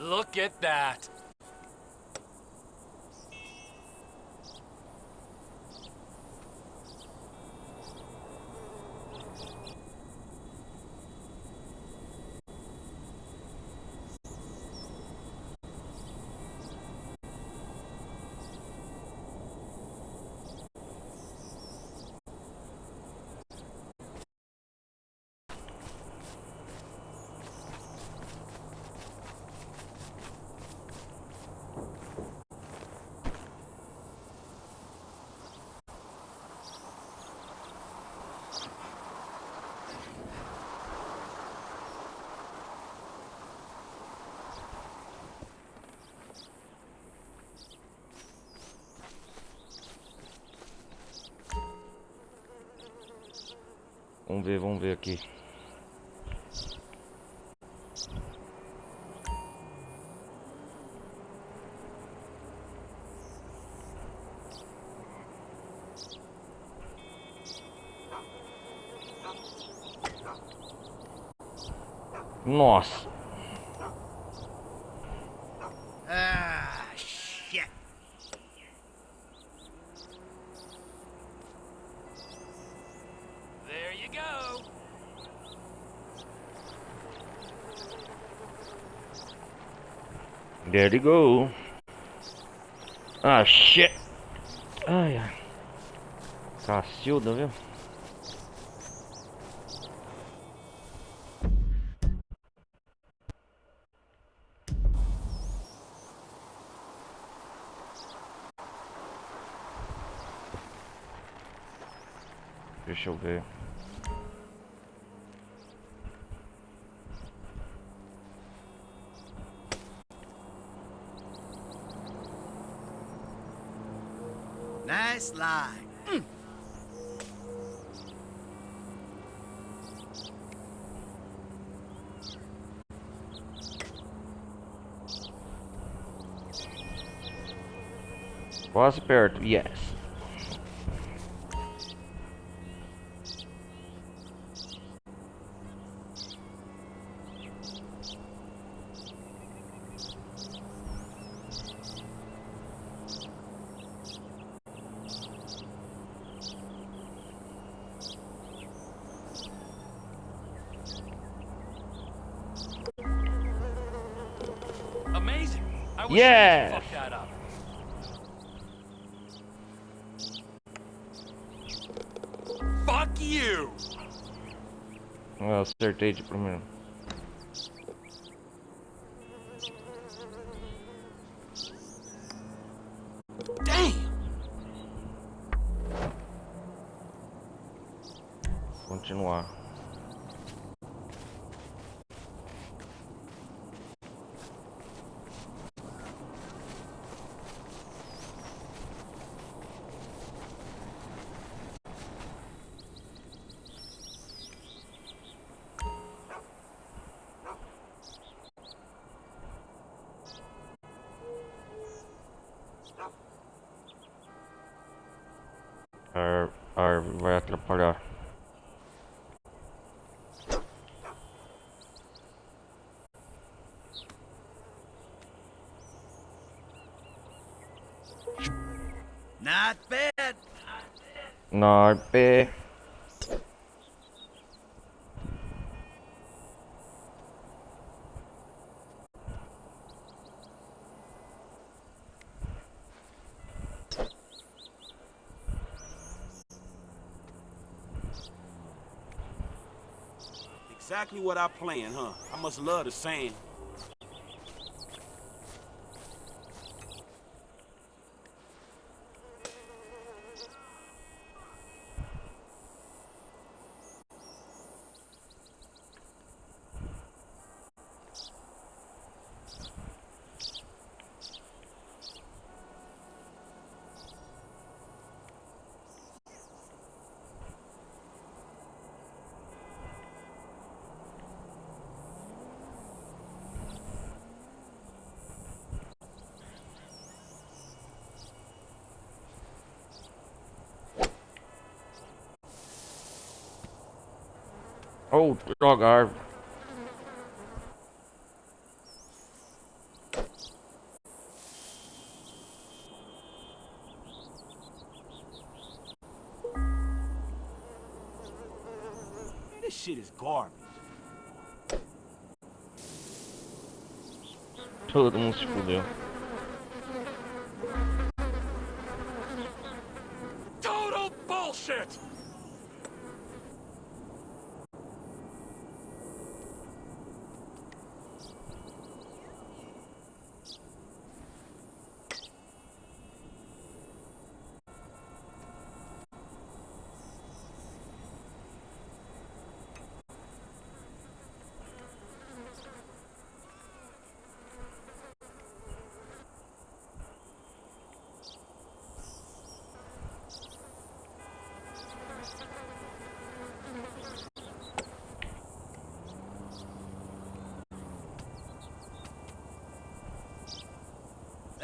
Look at that. Vamos ver aqui. Nossa. Ah, shit. There you go. There you go. Ah, shit. Ai, ai. Cacilda, viu? Deixa eu ver. Nice line. Quase perto, yes. Amazing. I wish Yes. I fucked that up. Fuck you. Eu acertei de primeiro. Damn. Continuar. A árvore vai atrapalhar. Not bad. Not bad. Exactly what I planned, huh? I must love the sand. Oh, droga, a árvore. Man, this shit is garbage. Todo mundo se fudeu. Total bullshit.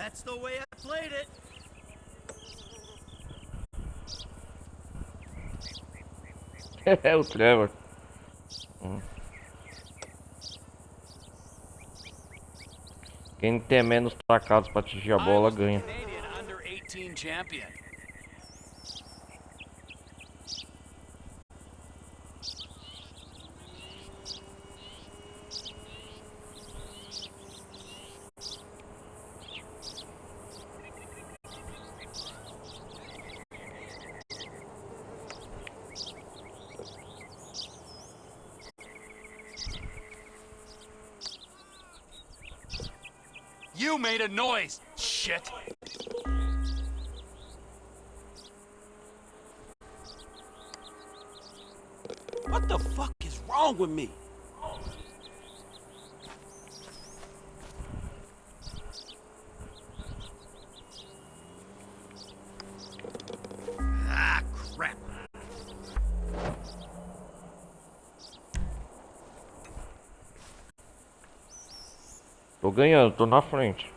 That's the way I played it. É o Trevor. Quem tem menos tacados pra atingir a bola ganha. Under 18 champion. You made a noise, shit! What the fuck is wrong with me? Ah, crap. Tô ganhando, tô na frente.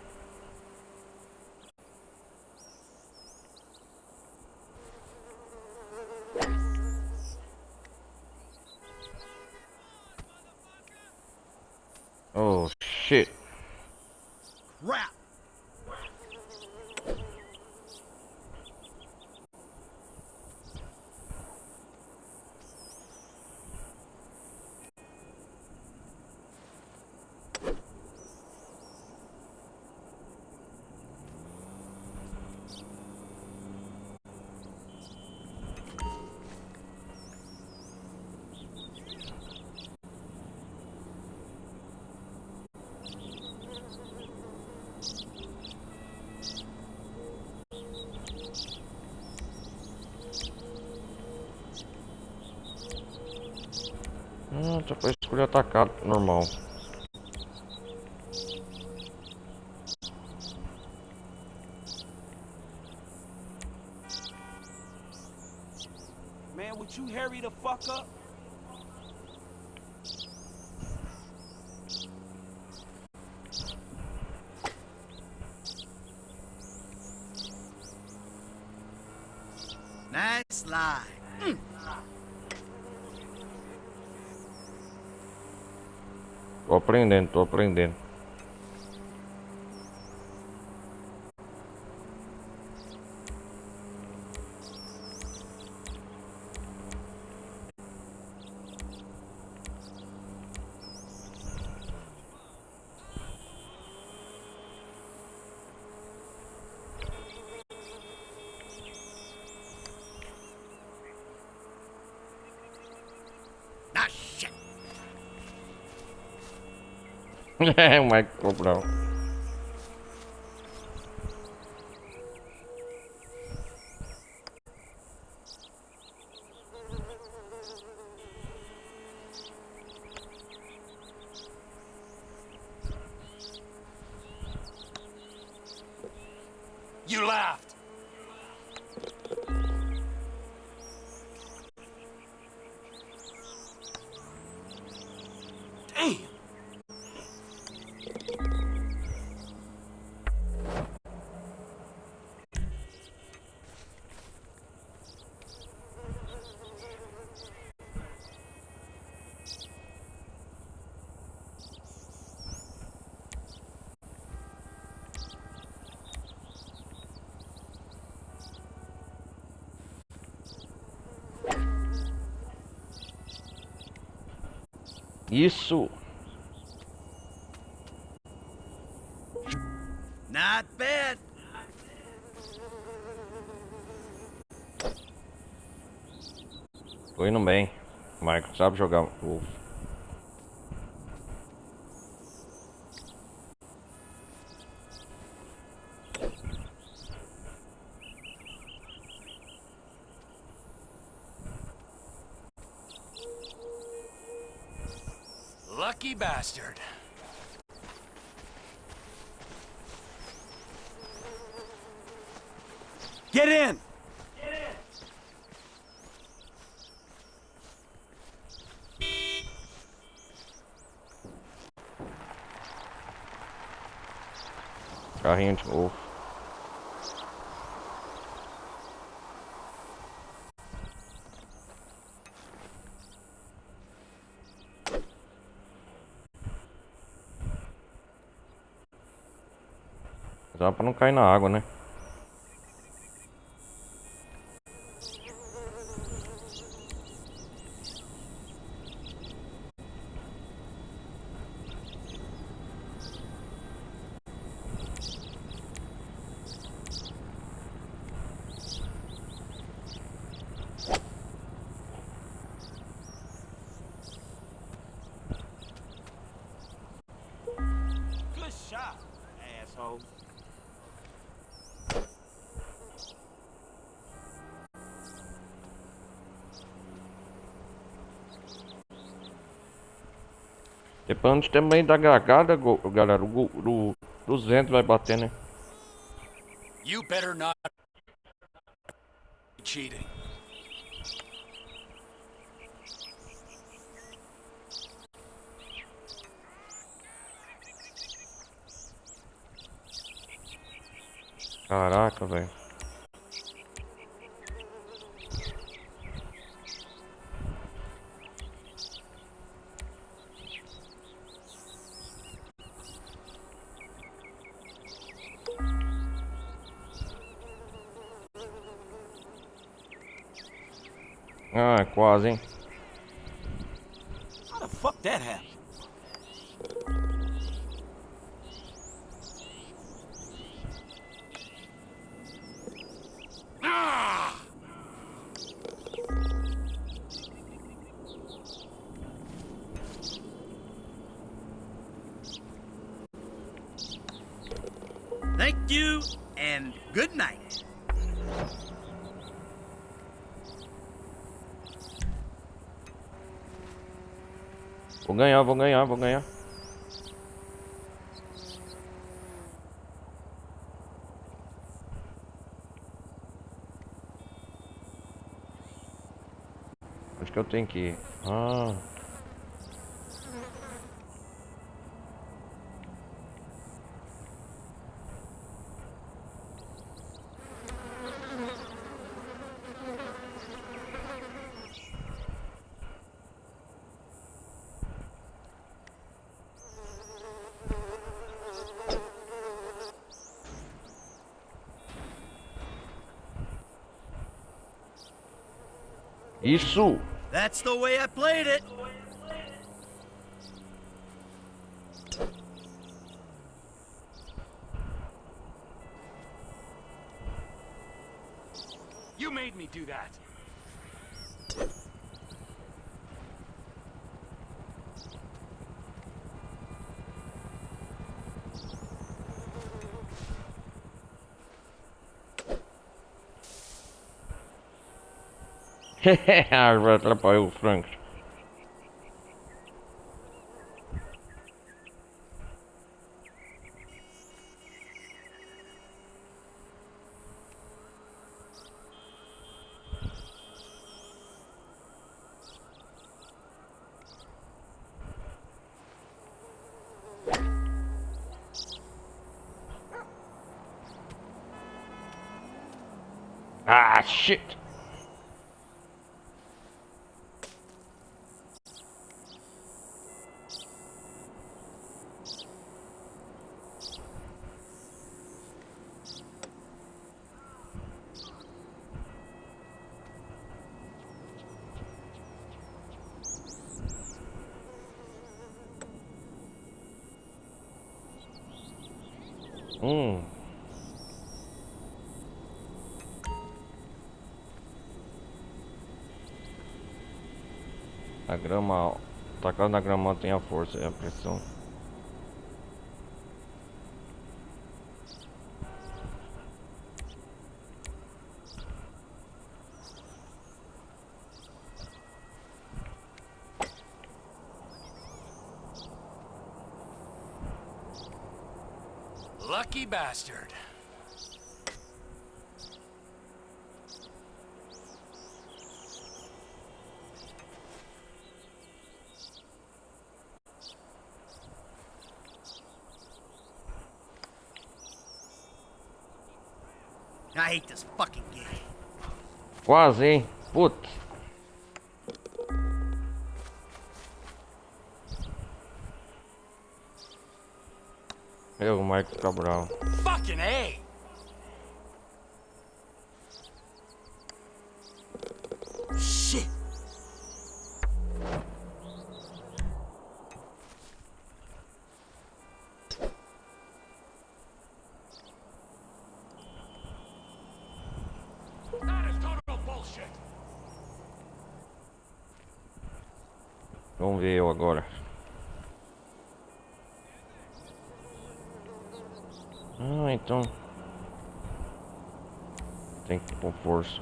Oh shit. Crap. Já foi escolher atacado, normal. Man, would you hurry the fuck up? Nice lie. Tô aprendendo, tô aprendendo. Ah, shit. É, o Mike comprou. You laughed. Damn. Isso. Not bad. Tô indo bem. Michael sabe jogar golfe. Lucky bastard. Get in! carrinho de golfe. Dá pra não cair na água, né? Good shot, asshole. Depois também da Jogada, galera, o 200 vai bater, né? You better not be cheating. Caraca, velho. Ah, quase, hein? How the fuck that happened? Ah! Thank you, and good night. Vou ganhar, vou ganhar, vou ganhar. Acho que eu tenho que ir. Ah. Isso! That's the way I played it. You made me do that. Vai atrapalhar o Frank. Ah, shit! A grama, tacar na grama tem a força e a pressão. Lucky bastard. I hate this fucking game. Quase, hein? Putz. O Michael Cabral. Fucking A! Shit! That is total bullshit. Vamos ver eu agora. Ah, então. Tem que pôr força.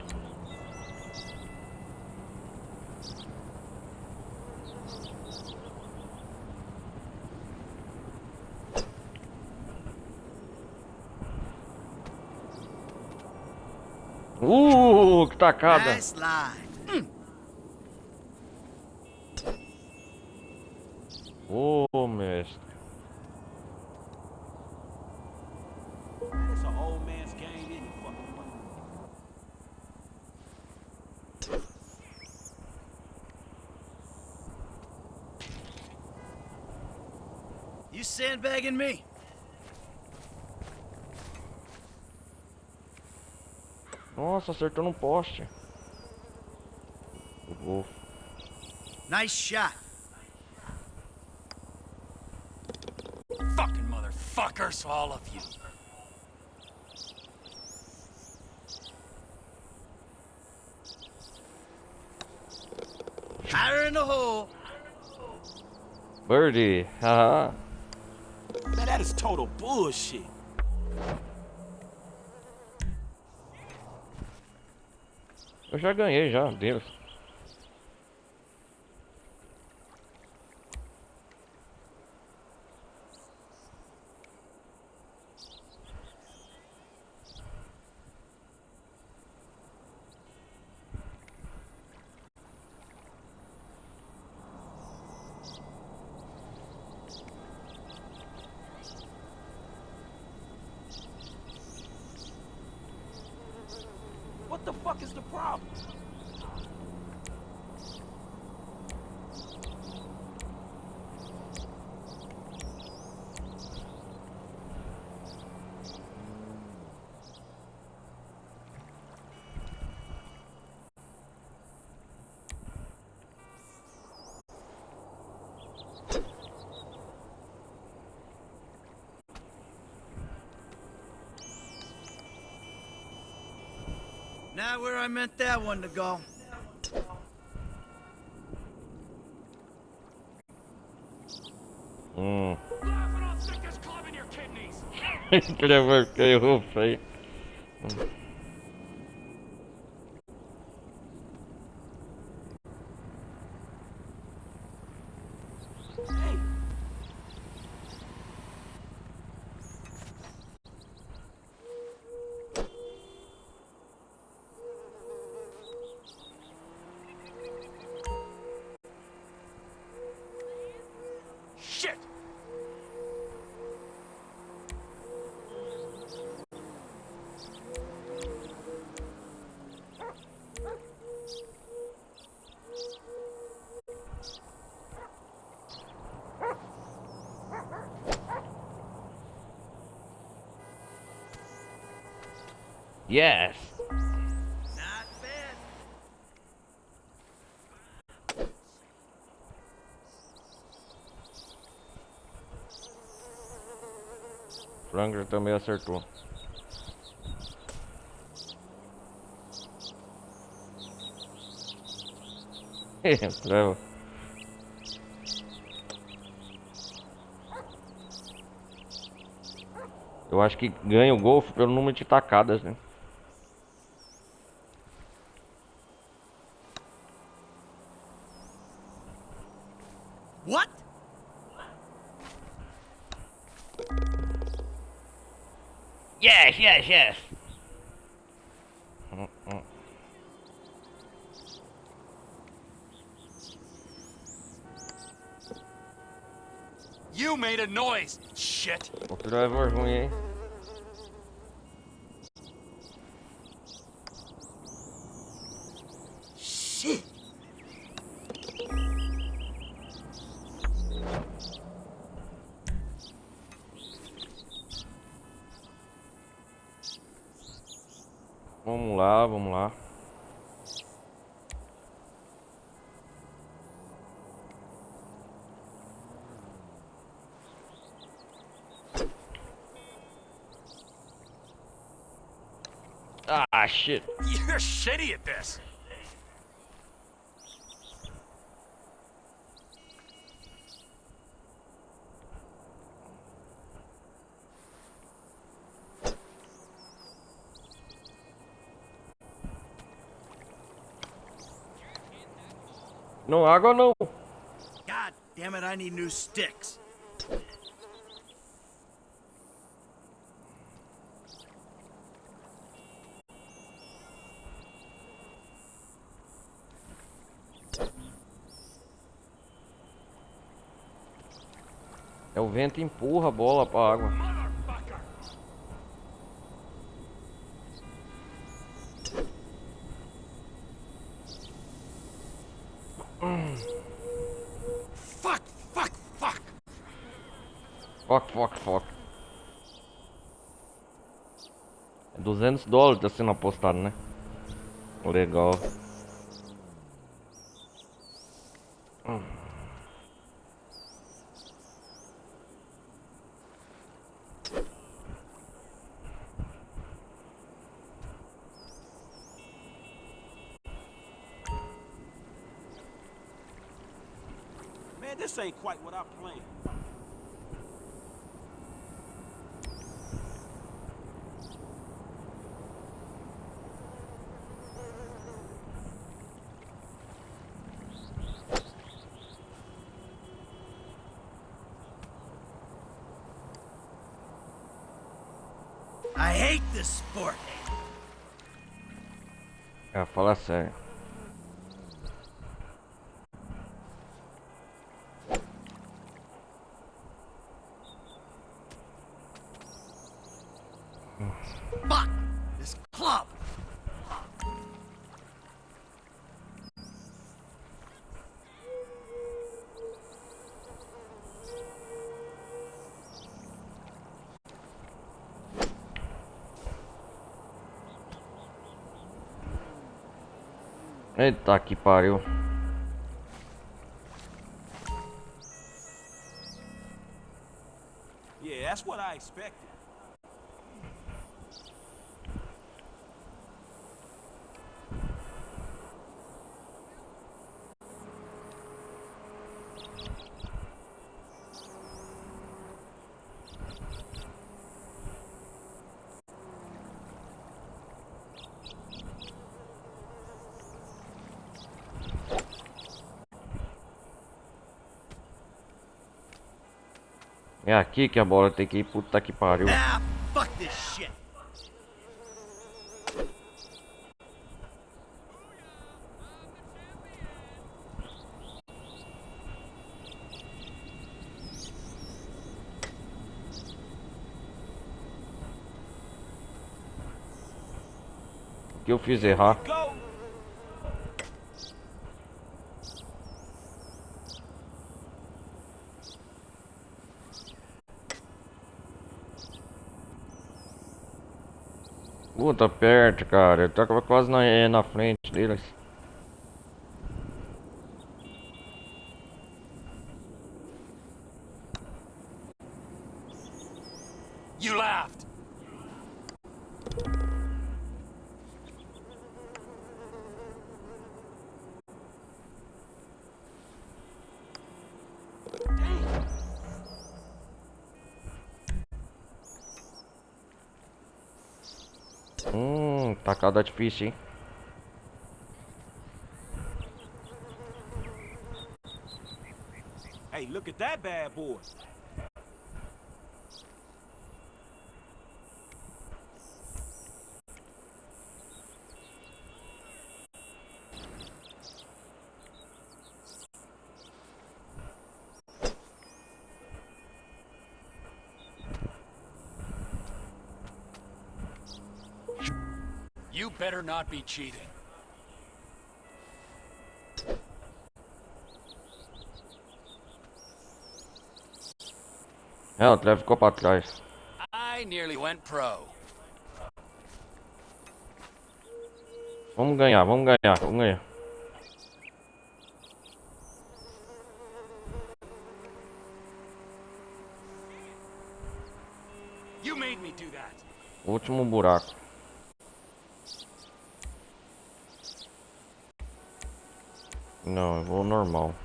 Que tacada! Nice line. Mestre. It's an old man's game any fucking way. You sandbagging me? Nossa, acertou no poste. O Golfe. Nice shot. Fucking motherfuckers, all of you. Fire in the hole. Birdie, haha. Man, that is total bullshit. Eu já ganhei já deles. What the fuck is the problem? Not where I meant that one to go. Laughing on stick this club in your kidneys. Trevor errou feio. Shit! Yes. Not bad. Franklin também acertou. Trevor. Eu acho que ganha o Golfe pelo número de tacadas, né? What? Yes, yes, yes. You made a noise, shit. O Trevor ruim, hein? Vamos lá, vamos lá. Ah, shit. You're shitty at this. No água não. God damn it, I need new sticks. É, o vento empurra a bola pra água. Fuck, fuck, fuck. Fuck, fuck, fuck. É $200 tá sendo apostado, né? Legal. Man, this ain't quite what I planned. I hate this sport. Fala sério. Fuck this club. Eita que pariu. Yeah, that's what I expected. É aqui que a bola tem que ir, puta que pariu. Ah, fuck this shit. O que eu fiz errar? Puta, perto, cara. Eu tava quase na frente deles. You laughed. Tacada difícil, hein? Hey, look at that bad boy. You better not be cheating. O Trevor ficou pra trás. I nearly went pro. Vamos ganhar, vamos ganhar, vamos ganhar. You made me do that. Último buraco. Não, eu vou normal.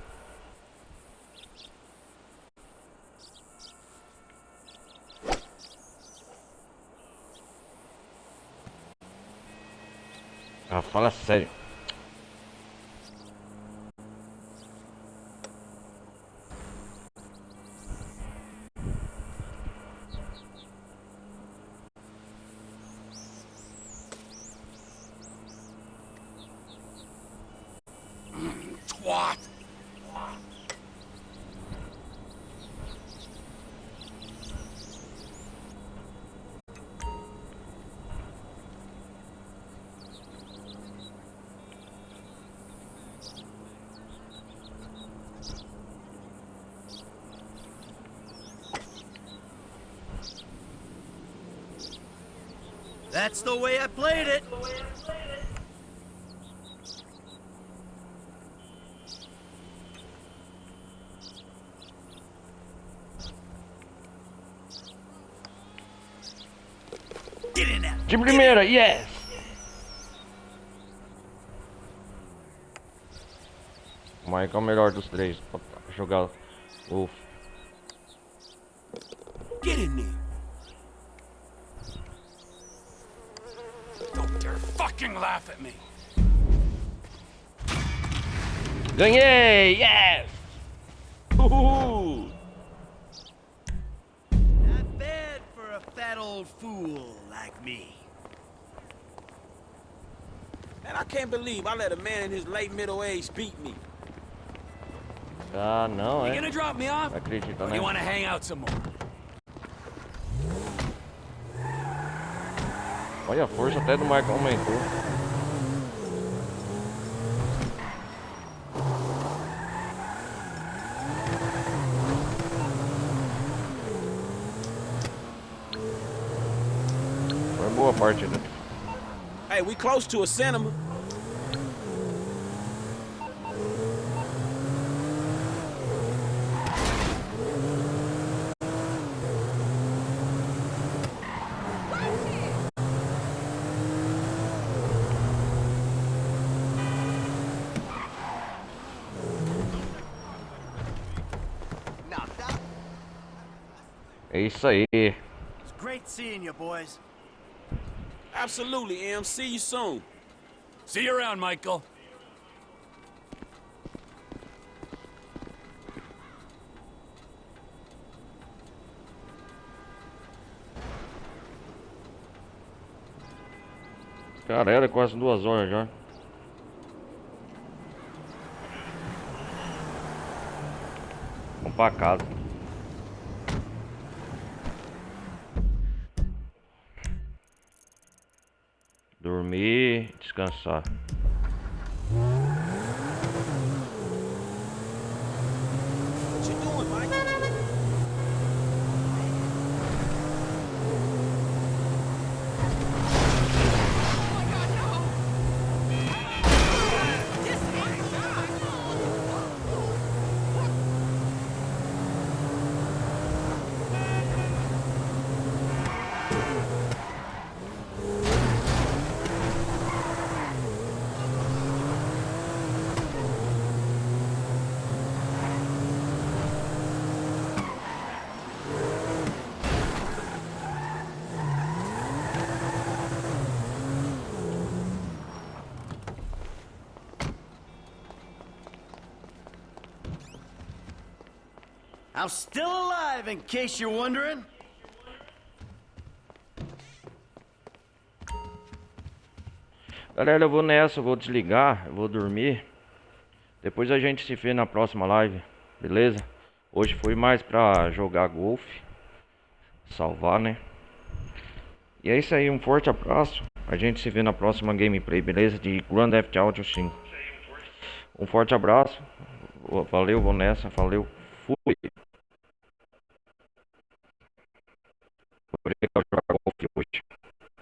Ah, fala sério. Twat. That's the way I played it. Get in there. De primeira, yes! O Mike é o melhor dos três pra jogar Golfe. Get in there. Don't dare fucking laugh at me. Ganhei! Yes! Uhul! Not bad for a fat old fool like me. Man, I can't believe I let a man in his late middle age beat me. Ah, não, You é? gonna drop me off? Acredita, Or né? you wanna hang out some more? Olha, a força até do Mike aumentou. Foi boa a partida. Hey, we close to a cinema. É isso aí. It's great seeing you, boys. Absolutely, Em. See you soon. See you around, Michael. Cara, era quase 2 horas já. Vamos pra casa. Dormir, descansar. What you doing, Mike? I'm still alive, in case you're wondering. Galera, eu vou nessa, eu vou desligar, eu vou dormir. Depois a gente se vê na próxima live, beleza? Hoje foi mais pra jogar golfe, salvar, né? E é isso aí, um forte abraço. A gente se vê na próxima gameplay, beleza? De Grande Auto 5. Um forte abraço. Valeu, vou nessa, valeu, fui.